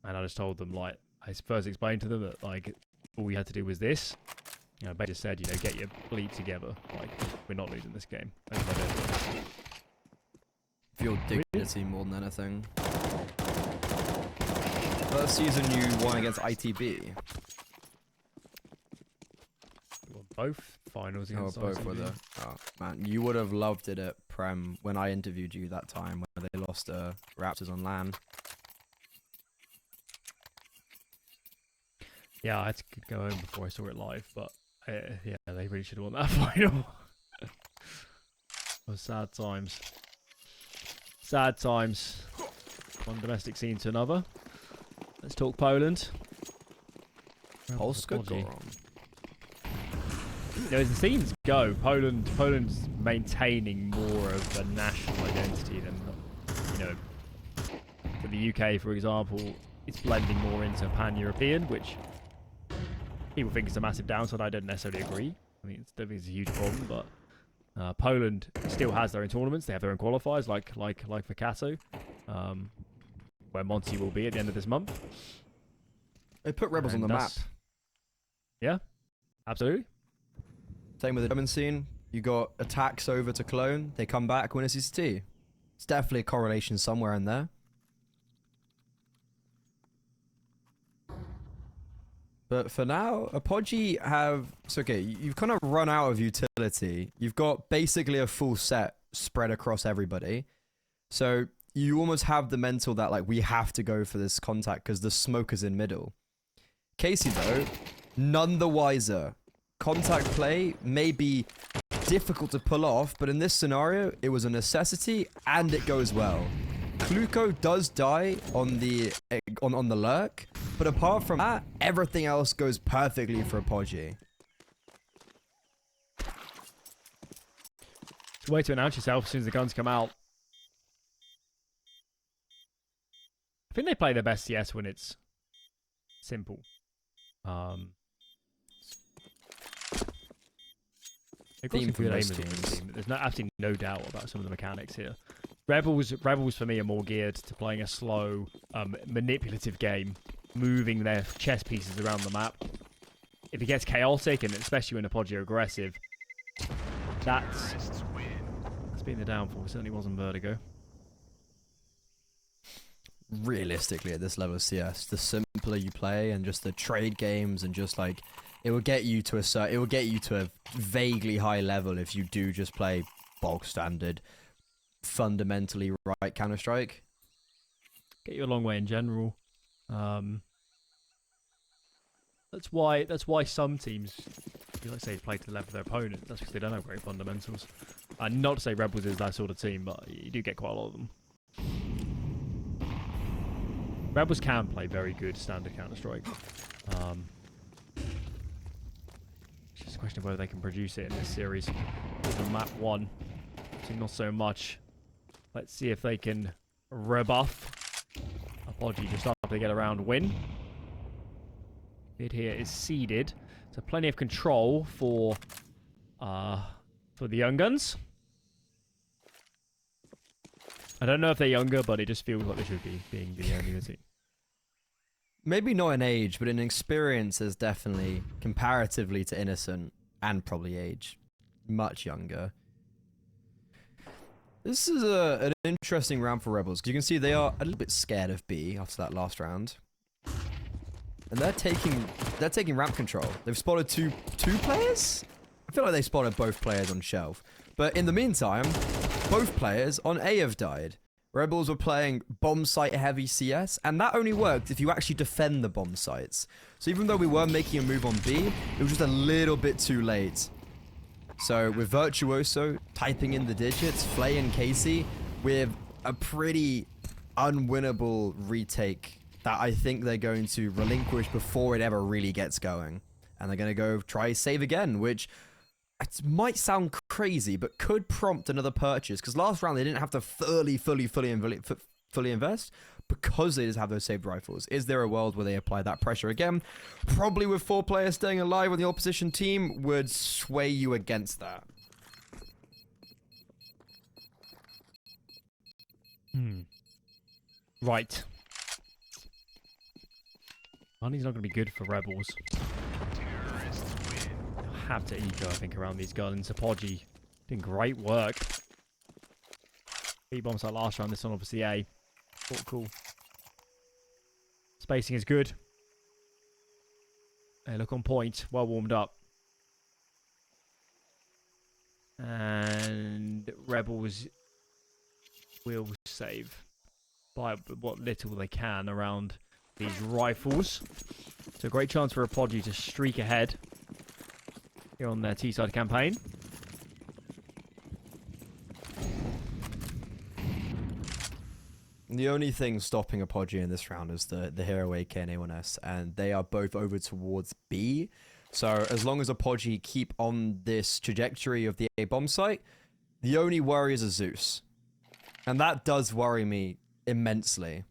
and I just told them, like, I first explained to them that like all we had to do was this. They just said, get your bleep together. Like, we're not losing this game. Feel dignity more than anything. First season you won against ITB. We won both finals against both ITB. were there. Oh, man, you would have loved it at Prem when I interviewed you that time when they lost Raptors on LAN. Yeah, I had to go home before I saw it live, but yeah, they really should have won that final. It was sad times. Sad times. One domestic scene to another. Let's talk Poland. Polska Goron. As the scenes go, Poland's maintaining more of a national identity than, for the UK, for example, it's blending more into pan-European, which people think is a massive downside. I don't necessarily agree. I mean, it's a huge problem, but Poland still has their own tournaments. They have their own qualifiers, like for Kato, where Monty will be at the end of this month. They put Rebels on the map. Yeah, absolutely. Same with the German scene. You got attacks over to Cologne. They come back, win a CCT. It's definitely a correlation somewhere in there. But for now, Apogee have... It's okay, you've kind of run out of utility. You've got basically a full set spread across everybody. So you almost have the mental that, like, we have to go for this contact because the smoke is in middle. Casey, though, none the wiser. Contact play may be difficult to pull off, but in this scenario, it was a necessity and it goes well. Kluko does die on the lurk, but apart from that, everything else goes perfectly for Apogee. It's a way to announce yourself as soon as the guns come out. I think they play their best CS when it's simple. They've got some good aim as a team. There's absolutely no doubt about some of the mechanics here. Rebels for me are more geared to playing a slow, manipulative game, moving their chess pieces around the map. If it gets chaotic, and especially when Apogee are aggressive, that's been the downfall. It certainly wasn't Vertigo. Realistically, at this level of CS, the simpler you play and just the trade games and just like it will get you to a vaguely high level if you do just play bog standard, fundamentally right Counter-Strike. Get you a long way in general. That's why some teams, let's say, play to the level of their opponent. That's because they don't have great fundamentals. Not to say Rebels is that sort of team, but you do get quite a lot of them. Rebels can play very good standard Counter-Strike. It's just a question of whether they can produce it in this series. On map 1, not so much. Let's see if they can rebuff Apogee just after they get around win. Mid here is seeded, so plenty of control for the Young Guns. I don't know if they're younger, but it just feels like they should be, being the only team. Maybe not in age, but in experience, is definitely, comparatively to Innocent, and probably age, much younger. This is an interesting round for Rebels, because you can see they are a little bit scared of B after that last round. And they're taking ramp control. They've spotted two players? I feel like they spotted both players on shelf. But in the meantime, both players on A have died. Rebels were playing bomb site heavy CS, and that only worked if you actually defend the bomb sites. So even though we were making a move on B, it was just a little bit too late. So with Virtuoso typing in the digits, Flay and Casey, with a pretty unwinnable retake that I think they're going to relinquish before it ever really gets going. And they're going to go try save again, which it might sound crazy, but could prompt another purchase. Because last round they didn't have to fully invest because they just have those saved rifles. Is there a world where they apply that pressure again? Probably with 4 players staying alive on the opposition team would sway you against that. Right. Money's not going to be good for Rebels. Have to eco, I think, around these guns. Apogee doing great work. B bombs like last round. This one obviously A. Oh, cool. Spacing is good. They look on point. Well warmed up. And Rebels will save by what little they can around these rifles. So a great chance for Apogee to streak ahead here on their T-side campaign. The only thing stopping Apogee in this round is the Hero AK and A1S, and they are both over towards B. So as long as Apogee keep on this trajectory of the A bomb site, the only worry is a Zeus. And that does worry me immensely.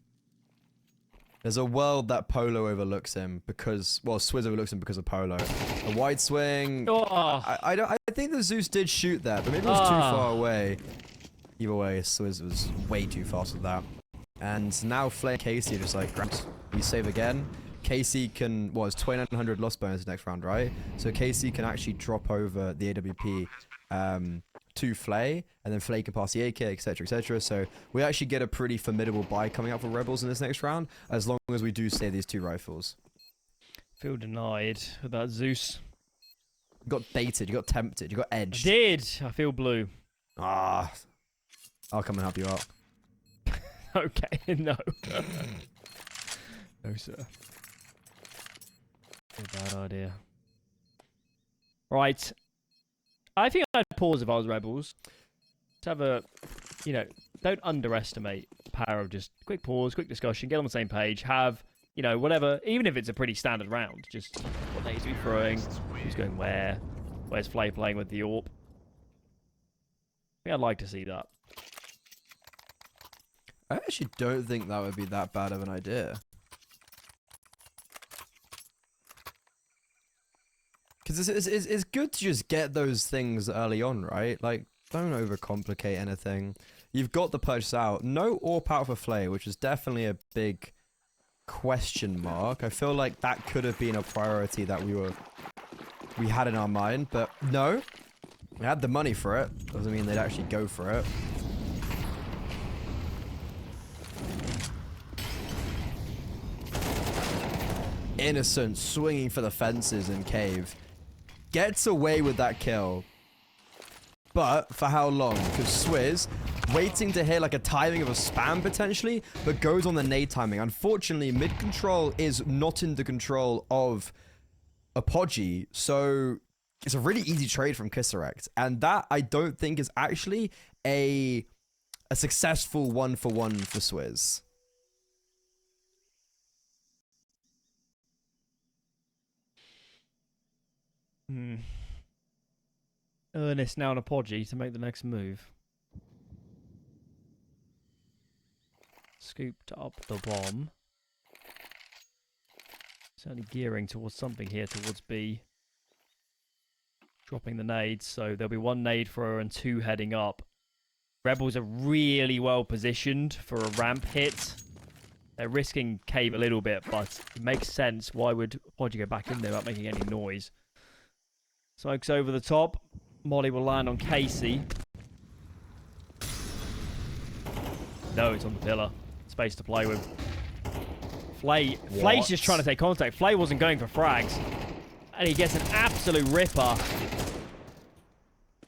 There's a world that Polo overlooks him because, well, Swizz overlooks him because of Polo. A wide swing. Oh. I think the Zeus did shoot that, but maybe it was too far away. Either way, Swizz was way too fast with that. And now Flay and Casey are just like, we save again. Casey can, it's 2900 loss bonus next round, right? So Casey can actually drop over the AWP to Flay, and then Flay can pass the AK, etc, etc. So we actually get a pretty formidable buy coming up for Rebels in this next round, as long as we do save these 2 rifles. Feel denied with that Zeus. You got baited, you got tempted, you got I edged. did. I feel blue. Ah, I'll come and help you out. Okay, no. No, sir. A bad idea. Right. I think I'd pause if I was Rebels. Just have a, you know, don't underestimate the power of just quick pause, quick discussion, get on the same page, have, you know, whatever, even if it's a pretty standard round, just what they be throwing, who's going where's Flay playing with the AWP. I think I'd like to see that. I actually don't think that would be that bad of an idea. Because it's good to just get those things early on, right? Like, don't overcomplicate anything. You've got the purchase out. No AWP out for Flay, which is definitely a big question mark. I feel like that could have been a priority that we had in our mind, but no. We had the money for it. Doesn't mean they'd actually go for it. Innocent swinging for the fences in cave. Gets away with that kill. But for how long? Because Swizz waiting to hear like a timing of a spam potentially, but goes on the nade timing. Unfortunately, mid control is not in the control of Apogee, so it's a really easy trade from Kisserect. And that I don't think is actually a successful 1-for-1 for Swizz. Ernest now on Apogee to make the next move. Scooped up the bomb. Certainly gearing towards something here, towards B. Dropping the nades, so there'll be one nade for her and two heading up. Rebels are really well positioned for a ramp hit. They're risking cave a little bit, but it makes sense. Why would Apogee go back in there without making any noise? Smokes over the top. Molly will land on Casey. No, it's on the pillar. Space to play with. Flay's just trying to take contact. Flay wasn't going for frags. And he gets an absolute ripper.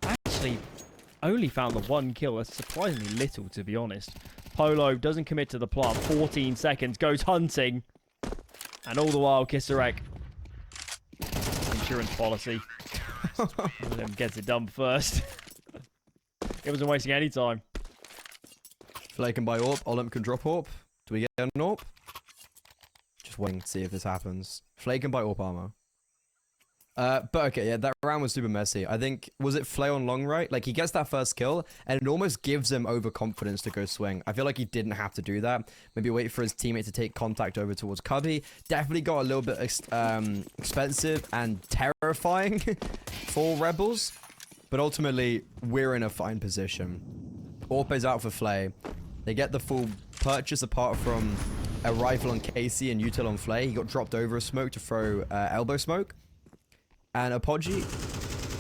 Actually, only found the one kill. That's surprisingly little, to be honest. Polo doesn't commit to the plot. 14 seconds. Goes hunting. And all the while, Kisserect. Insurance policy. William gets it done first. He wasn't wasting any time. Flay can buy AWP. Olymp can drop AWP. Do we get an AWP? Just waiting to see if this happens. Flay can buy AWP armor. But okay, yeah, that round was super messy. I think, was it Flay on long right? Like, he gets that first kill, and it almost gives him overconfidence to go swing. I feel like he didn't have to do that. Maybe wait for his teammate to take contact over towards Cubby. Definitely got a little bit expensive and terrifying for Rebels. But ultimately, we're in a fine position. AWP is out for Flay. They get the full purchase apart from a rifle on Casey and util on Flay. He got dropped over a smoke to throw elbow smoke. And Apogee,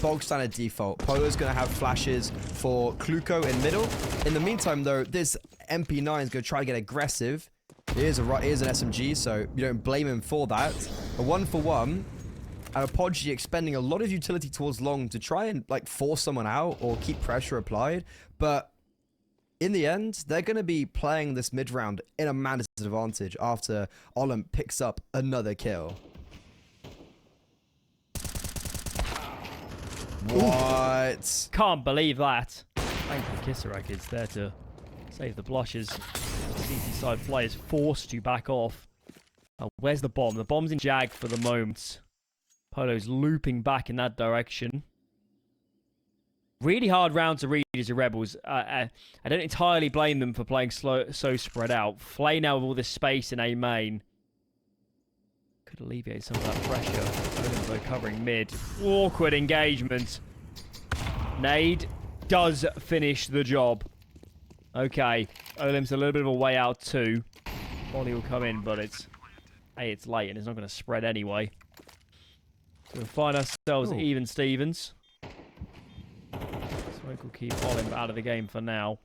bog standard default. Polo's going to have flashes for Kluko in middle. In the meantime, though, this MP9 is going to try to get aggressive. Here's an SMG, so you don't blame him for that. A 1-for-1. And Apogee expending a lot of utility towards long to try and like force someone out or keep pressure applied. But in the end, they're going to be playing this mid-round in a man disadvantage after Olymp picks up another kill. What? Can't believe that. Thankfully, Kisserect is there to save the blushes. CT side Flay is forced to back off. Where's the bomb? The bomb's in Jag for the moment. Polo's looping back in that direction. Really hard round to read as the Rebels. I don't entirely blame them for playing so spread out. Flay now with all this space in A main. Could alleviate some of that pressure. Though covering mid. Awkward engagement. Nade does finish the job. Okay. Olimp's a little bit of a way out too. Molly will come in, but it's late and it's not going to spread anyway. So we'll find ourselves even Stevens. Smoke will keep Olimp out of the game for now.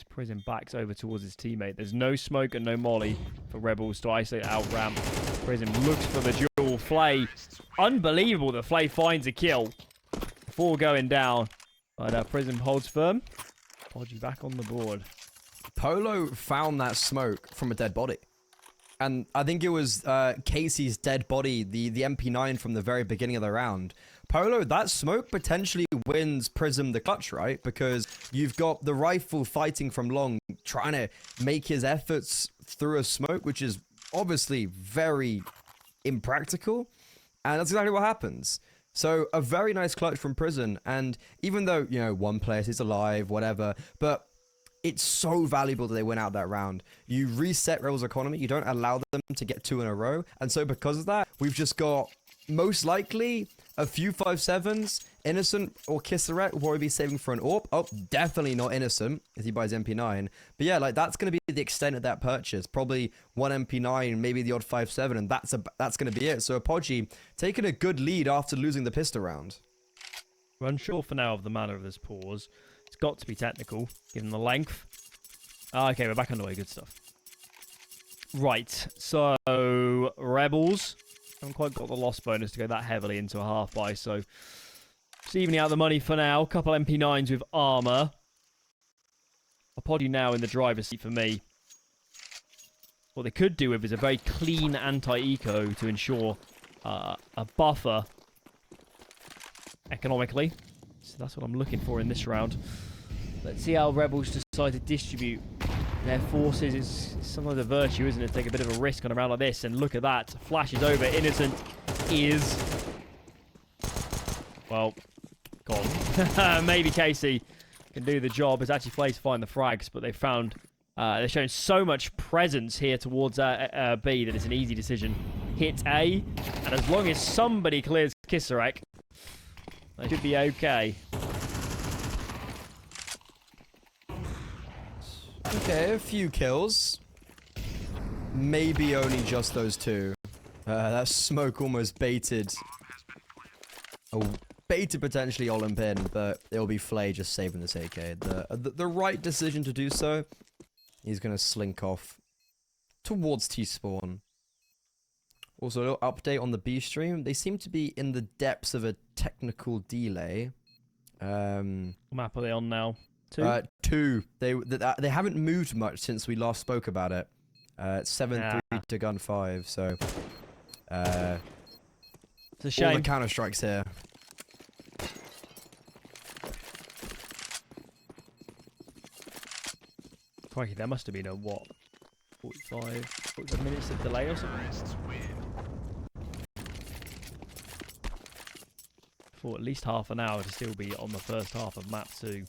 Prison backs over towards his teammate. There's no smoke and no molly for Rebels to isolate out ramp. Prism looks for the duel. Flay, unbelievable that Flay finds a kill before going down. But Prism holds firm. Podgy back on the board. Polo found that smoke from a dead body. And I think it was Casey's dead body, the MP9 from the very beginning of the round. Polo, that smoke potentially wins Prism the clutch, right? Because you've got the rifle fighting from long, trying to make his efforts through a smoke, which is obviously very impractical. And that's exactly what happens. So a very nice clutch from Prism. And even though, you know, one player is alive, whatever, but it's so valuable that they went out that round. You reset Rebels' economy. You don't allow them to get 2 in a row. And so because of that, we've just got most likely a few 5.7s. Innocent or Kissaret will probably be saving for an AWP. Oh, definitely not Innocent if he buys MP9. But yeah, like that's going to be the extent of that purchase. Probably one MP9, maybe the odd 5.7, and that's going to be it. So Apogee taking a good lead after losing the pistol round. We're unsure for now of the manner of this pause. It's got to be technical, given the length. Okay, we're back on the way. Good stuff. Right, so Rebels haven't quite got the loss bonus to go that heavily into a half buy, so it's evening out the money for now. Couple MP9s with armor. Apogee now in the driver's seat for me. What they could do with is a very clean anti-eco to ensure a buffer economically. So that's what I'm looking for in this round. Let's see how Rebels decide to distribute their forces. It's some of the virtue, isn't it? Take a bit of a risk on a round like this. And look at that. Flashes over. Innocent is... well, gone. Maybe Casey can do the job. It's actually Flay to find the frags, but they found... they're showing so much presence here towards B that it's an easy decision. Hit A, and as long as somebody clears Kissaret, they should be okay. Okay, a few kills. Maybe only just those 2. That smoke almost baited. Oh, baited potentially Olymp in, but it'll be Flay just saving this AK. The right decision to do so. He's going to slink off towards T-spawn. Also, a little update on the B stream. They seem to be in the depths of a technical delay. What map are they on now? 2? 2. They haven't moved much since we last spoke about it. It's 7-3 to gun 5, so... it's a shame. All the counter-strikes here. Crikey, there must have been a, what, 45 minutes of delay or something? For at least half an hour to still be on the first half of map 2.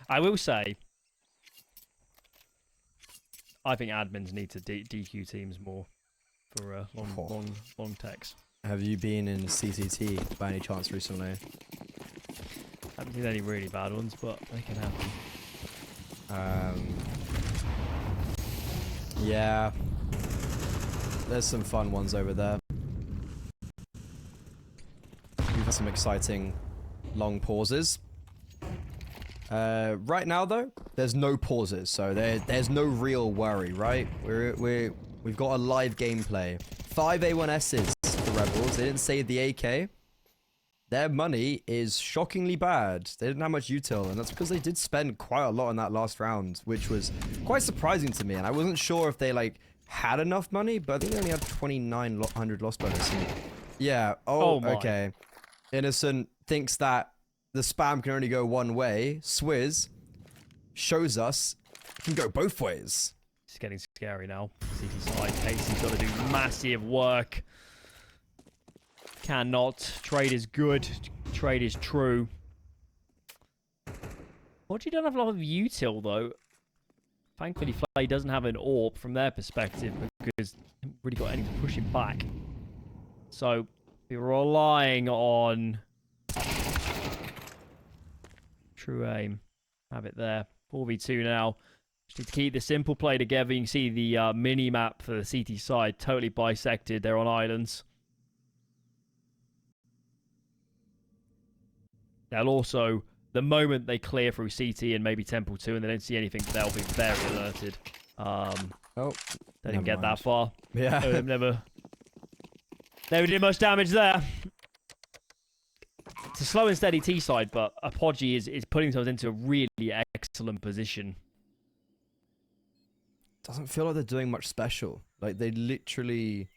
I will say, I think admins need to DQ teams more for long techs. Have you been in CCT by any chance recently? Haven't seen any really bad ones, but they can happen. Yeah. There's some fun ones over there. We've had some exciting long pauses. Right now, though, there's no pauses, so there's no real worry, right? We've got a live gameplay. 5 A1Ss for Rebels. They didn't save the AK. Their money is shockingly bad. They didn't have much util, and that's because they did spend quite a lot on that last round, which was quite surprising to me. And I wasn't sure if they like had enough money, but I think they only had 2,900 loss bonus. And yeah. Oh, okay. Innocent thinks that the spam can only go one way. Swizz shows us it can go both ways. It's getting scary now. CT side, Casey's got to do massive work. Cannot. Trade is good. Trade is true. Podgy don't have a lot of util though. Thankfully, Flay doesn't have an AWP from their perspective because they haven't really got anything to push him back. So we're relying on true aim. Have it there. 4v2 now. Just need to keep the simple play together. You can see the mini map for the CT side totally bisected. They're on islands. They'll also The moment they clear through CT and maybe Temple 2 and they don't see anything, they'll be very alerted. Oh, They didn't get mind. that far. Yeah. Never did much damage there. It's a slow and steady T side, but Apogee is putting themselves into a really excellent position. Doesn't feel like they're doing much special. Like, they literally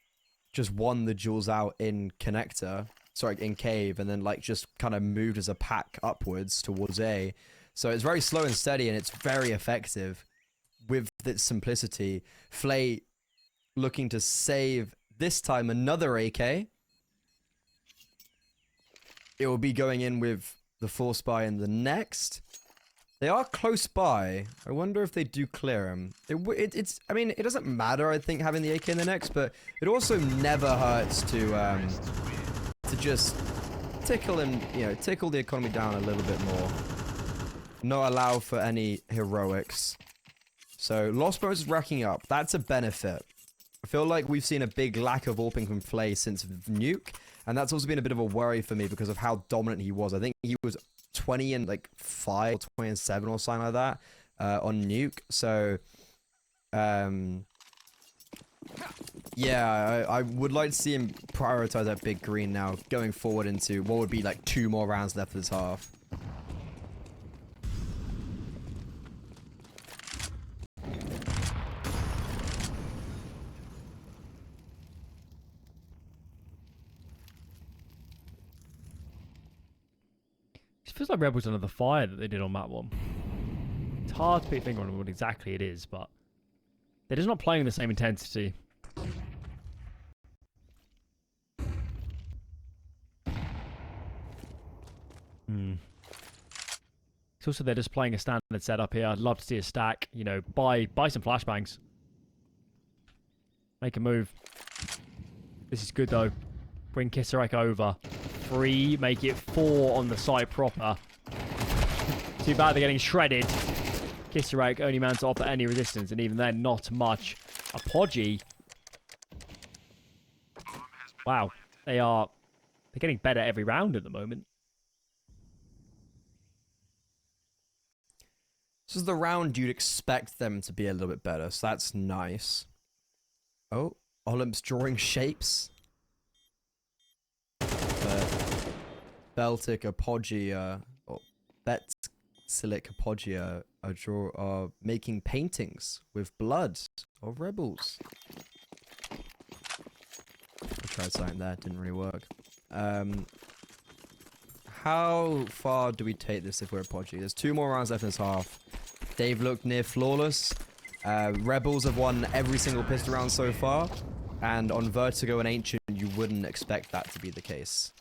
just won the duels out in Connector, sorry, in Cave, and then, like, just kind of moved as a pack upwards towards A. So it's very slow and steady, and it's very effective with its simplicity. Flay looking to save, this time, another AK. It will be going in with the Force Spy in the next. They are close by. I wonder if they do clear him. It's. I mean, it doesn't matter, I think, having the AK in the next, but it also never hurts to just tickle him, you know, tickle the economy down a little bit more. Not allow for any heroics. So, lost bonus is racking up. That's a benefit. I feel like we've seen a big lack of AWPing from Flay since Nuke, and that's also been a bit of a worry for me because of how dominant he was. I think he was 20 and like 5 or 20 and 7 or something like that on Nuke. So, yeah, I would like to see him prioritize that big green now, going forward into what would be like 2 more rounds left of this half. It feels like Rebels under the fire that they did on map 1. It's hard to put a finger on what exactly it is, but they're just not playing the same intensity. It's also they're just playing a standard setup here. I'd love to see a stack. You know, buy some flashbangs. Make a move. This is good though. Bring Kisarek over. 3, make it 4 on the site proper. Too bad they're getting shredded. Kisarek only man to offer any resistance, and even then, not much. Apogee. Wow, they're getting better every round at the moment. This is the round you'd expect them to be a little bit better, so that's nice. Oh, Olymp's drawing shapes. Beltic Apogee, or Betsilic Apogee are making paintings with blood of rebels. I tried something there, didn't really work. How far do we take this if we're Apogee? There's 2 more rounds left in this half. They've looked near flawless. Rebels have won every single pistol round so far, and on Vertigo and Ancient, you wouldn't expect that to be the case.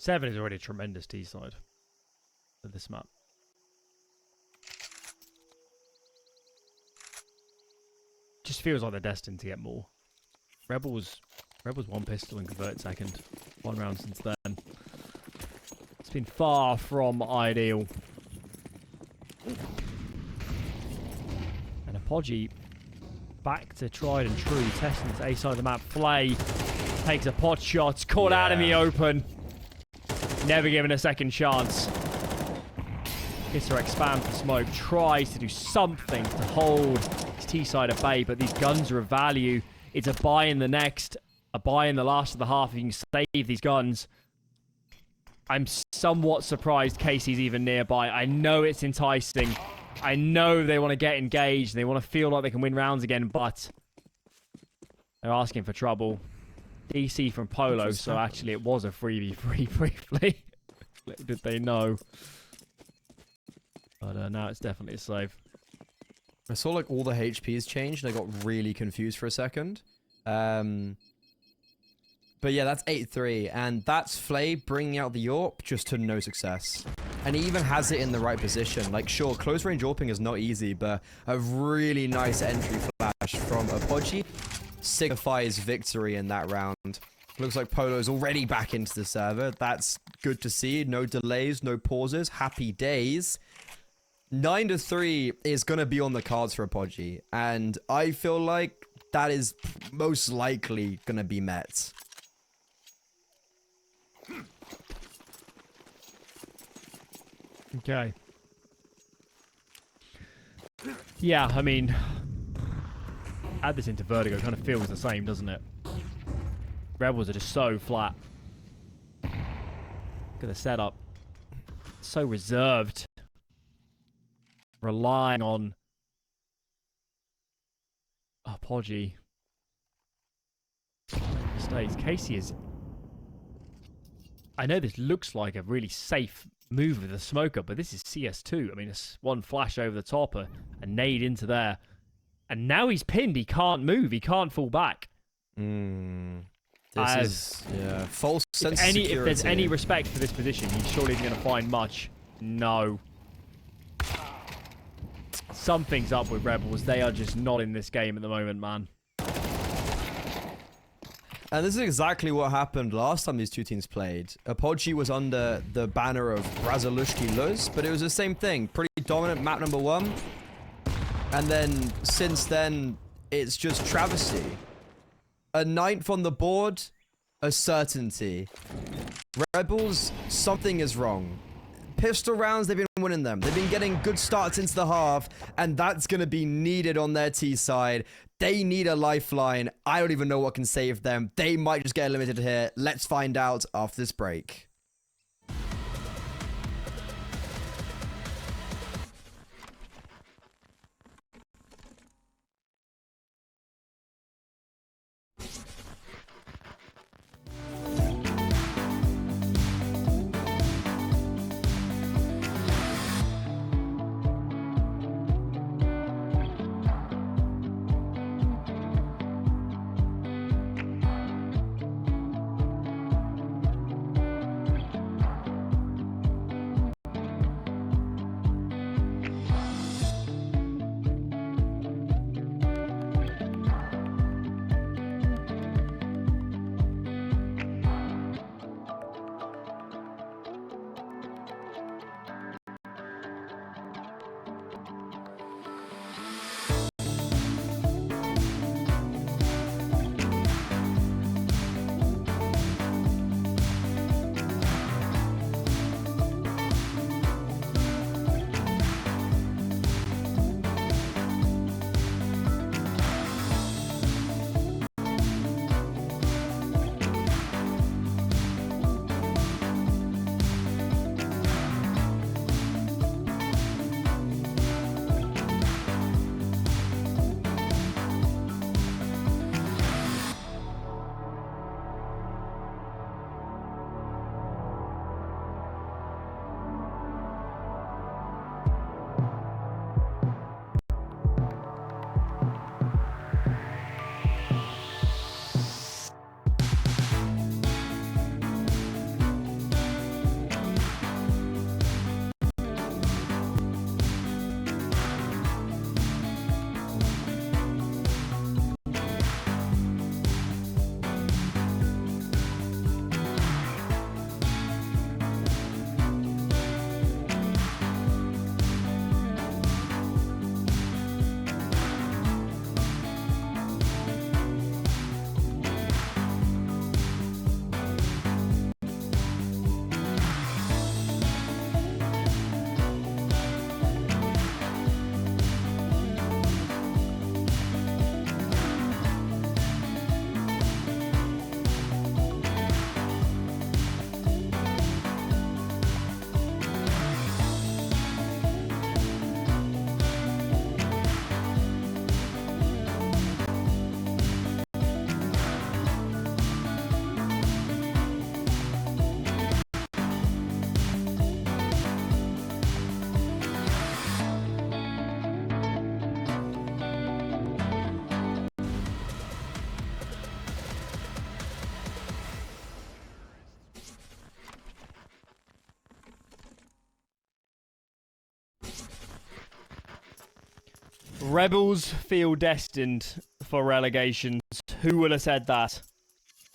Seven is already a tremendous T side for this map. Just feels like they're destined to get more. Rebels 1 pistol and convert second. 1 round since then. It's been far from ideal. And Apogee back to tried and true, testing this A side of the map. Flay takes a pot shot, caught out in the open. Never given a second chance. Kisarek spams the smoke, tries to do something to hold his T-side at bay, but these guns are of value. It's a buy in the next, a buy in the last of the half if you can save these guns. I'm somewhat surprised Casey's even nearby. I know it's enticing. I know they want to get engaged. They want to feel like they can win rounds again, but they're asking for trouble. DC from Polo, so actually it was a 3v3 briefly. Little did they know. But now it's definitely a save. I saw like all the HPs changed and I got really confused for a second. But yeah, that's 8-3, and that's Flay bringing out the AWP just to no success. And he even has it in the right position. Like, sure, close range AWPing is not easy, but a really nice entry flash from Apogee signifies victory in that round. Looks like Polo's already back into the server. That's good to see. No delays, no pauses. Happy days. 9-3 is going to be on the cards for Apogee. And I feel like that is most likely going to be met. Okay. Yeah, I mean, add this into Vertigo, kind of feels the same, doesn't it? Rebels are just so flat. Look at the setup. So reserved. Relying on Podgy. Mistakes. Casey is... I know this looks like a really safe move with the smoker, but this is CS2. I mean, it's one flash over the top, a nade into there. And now he's pinned. He can't move. He can't fall back. This is, yeah, false sense of security. If there's any respect for this position, he surely isn't going to find much. No. Something's up with Rebels. They are just not in this game at the moment, man. And this is exactly what happened last time these two teams played. Apogee was under the banner of Brazalushki Luz, but it was the same thing. Pretty dominant map number 1. And then, since then, it's just travesty. A 9th on the board, a certainty. Rebels, something is wrong. Pistol rounds, they've been winning them. They've been getting good starts into the half, and that's going to be needed on their T side. They need a lifeline. I don't even know what can save them. They might just get eliminated here. Let's find out after this break. Rebels feel destined for relegation. Who would have said that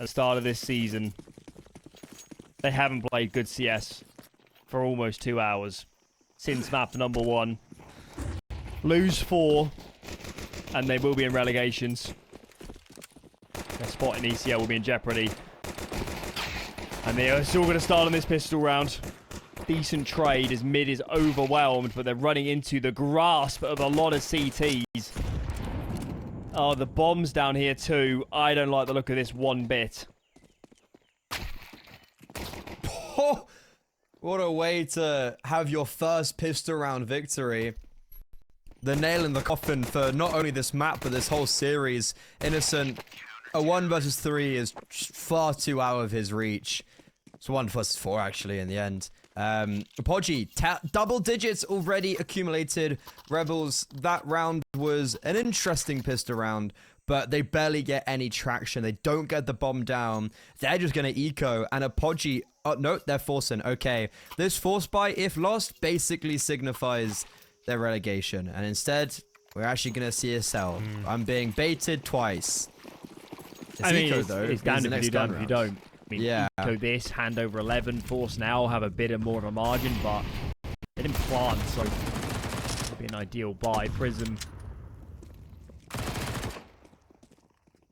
at the start of this season? They haven't played good CS for almost 2 hours since map number 1. Lose 4, and they will be in relegations. spot in ECL will be in jeopardy. And they are still going to start on this pistol round. Decent trade as mid is overwhelmed, but they're running into the grasp of a lot of CTs. Oh, the bombs down here too. I don't like the look of this one bit. Oh, what a way to have your first pistol round victory. The nail in the coffin for not only this map, but this whole series. Innocent, a 1 versus 3 is far too out of his reach. It's 1 versus 4 actually in the end. Podgy, double digits already accumulated. Rebels, that round was an interesting pistol round, but they barely get any traction. They don't get the bomb down. They're just going to eco, and a Podgy, oh no, they're forcing. Okay, this force buy, if lost, basically signifies their relegation, and instead, we're actually going to see a sell. I'm being baited twice. I mean, eco, it's, though. it's down if you do, down if you don't. I mean, Yeah. eco this, hand over 11, force now, have a bit more of a margin, but they didn't plant, so it'll be an ideal buy. Prism.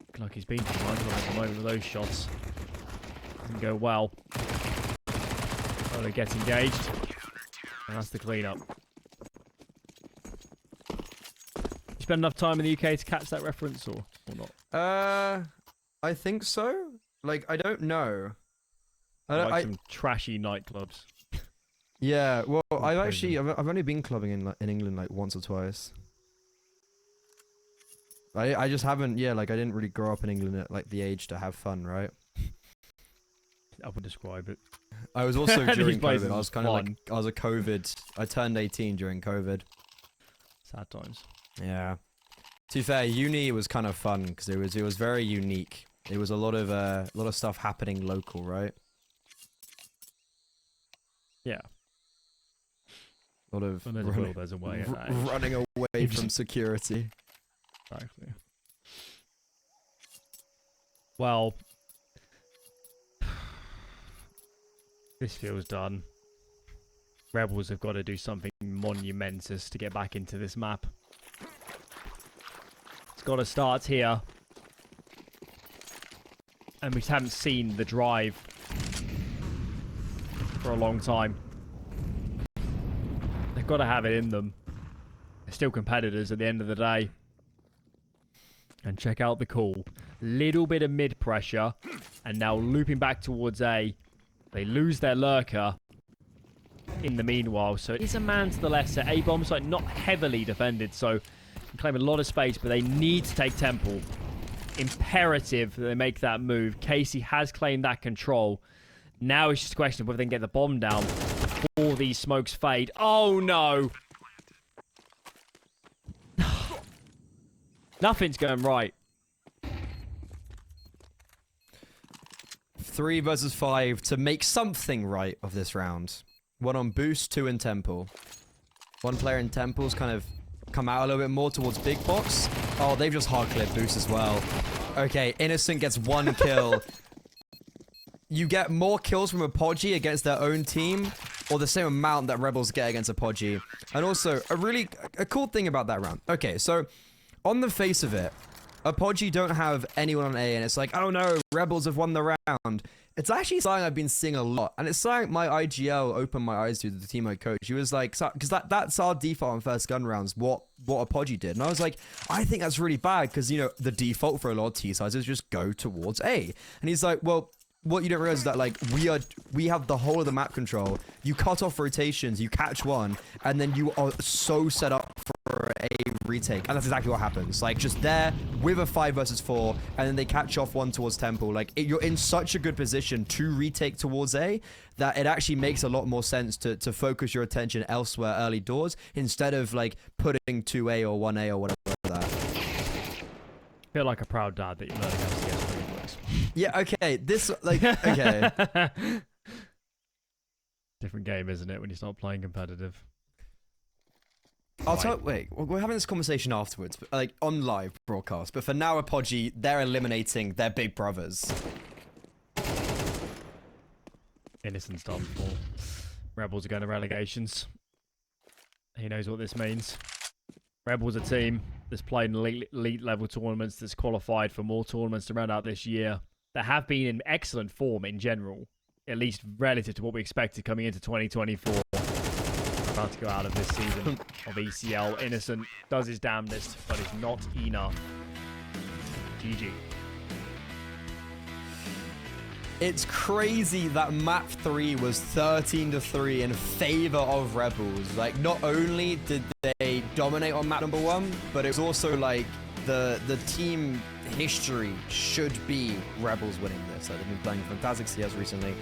Looks like he's been mindful at the moment with those shots. Doesn't go well. Oh, they get engaged. And that's the cleanup. You spend enough time in the UK to catch that reference, or not? I think so. Like, I don't know. Like some trashy nightclubs. Yeah, well, I've crazy. actually, I've only been clubbing in England like once or twice. I just haven't, yeah, like I didn't really grow up in England at like the age to have fun, right? I would describe it. I was also These during places COVID. I was kind of like, I was a COVID. I turned 18 during COVID. Sad times. Yeah. To be fair, uni was kind of fun because it was very unique. It was a lot of stuff happening local, right? Yeah. A lot of When there's a will, there's a way. At that age. running away from security. Exactly. Well, this feels done. Rebels have got to do something monumentous to get back into this map. It's got to start here. And we just haven't seen the drive for a long time. They've got to have it in them. They're still competitors at the end of the day. And check out the call. Little bit of mid pressure. And now looping back towards A. They lose their lurker in the meanwhile. So it is a man to the lesser. A-bomb site not heavily defended. So can claim a lot of space. But they need to take Temple. Imperative that they make that move. Casey has claimed that control. Now it's just a question of whether they can get the bomb down before these smokes fade. Oh no! Nothing's going right. 3 versus 5 to make something right of this round. 1 on Boost, 2 in Temple. 1 player in Temple's kind of come out a little bit more towards Big Box. Oh, they've just hard cleared Boost as well. Okay, Innocent gets 1 kill. You get more kills from a Podgy against their own team, or the same amount that Rebels get against a Podgy. And also, a cool thing about that round. Okay, so, on the face of it, a Podgy don't have anyone on A, and it's like, oh no, Rebels have won the round. It's actually something I've been seeing a lot, and it's something my IGL opened my eyes to, the team I coach. He was like, because that's our default on first gun rounds, what a Podgy did. And I was like, I think that's really bad, because, you know, the default for a lot of T-sides is just go towards A. And he's like, well, what you don't realize is that, like, we have the whole of the map control. You cut off rotations, you catch one, and then you are so set up for a retake. And that's exactly what happens. Like, just there with a 5 versus 4, and then they catch off 1 towards Temple. Like, you're in such a good position to retake towards A that it actually makes a lot more sense to focus your attention elsewhere early doors instead of, like, putting 2A or 1A or whatever like that. Feel like a proud dad that you're learning how to get through works. Yeah, okay. This, like, okay. Different game, isn't it, when you start playing competitive? I'll tell. Wait, we're having this conversation afterwards, but, like on live broadcast. But for now, Apogee, they're eliminating their big brothers. Innocent's done for. Rebels are going to relegations. He knows what this means. Rebels a team. that's played in elite level tournaments, that's qualified for more tournaments to round out this year, that have been in excellent form in general, at least relative to what we expected coming into 2024. About to go out of this season of ECL. Innocent does his damnedest, but it's not enough. GG. It's crazy that map 3 was 13-3 in favor of Rebels. Like, not only did they dominate on map number 1, but it was also like the team history should be Rebels winning this. Like, they've been playing Fantastic CS recently.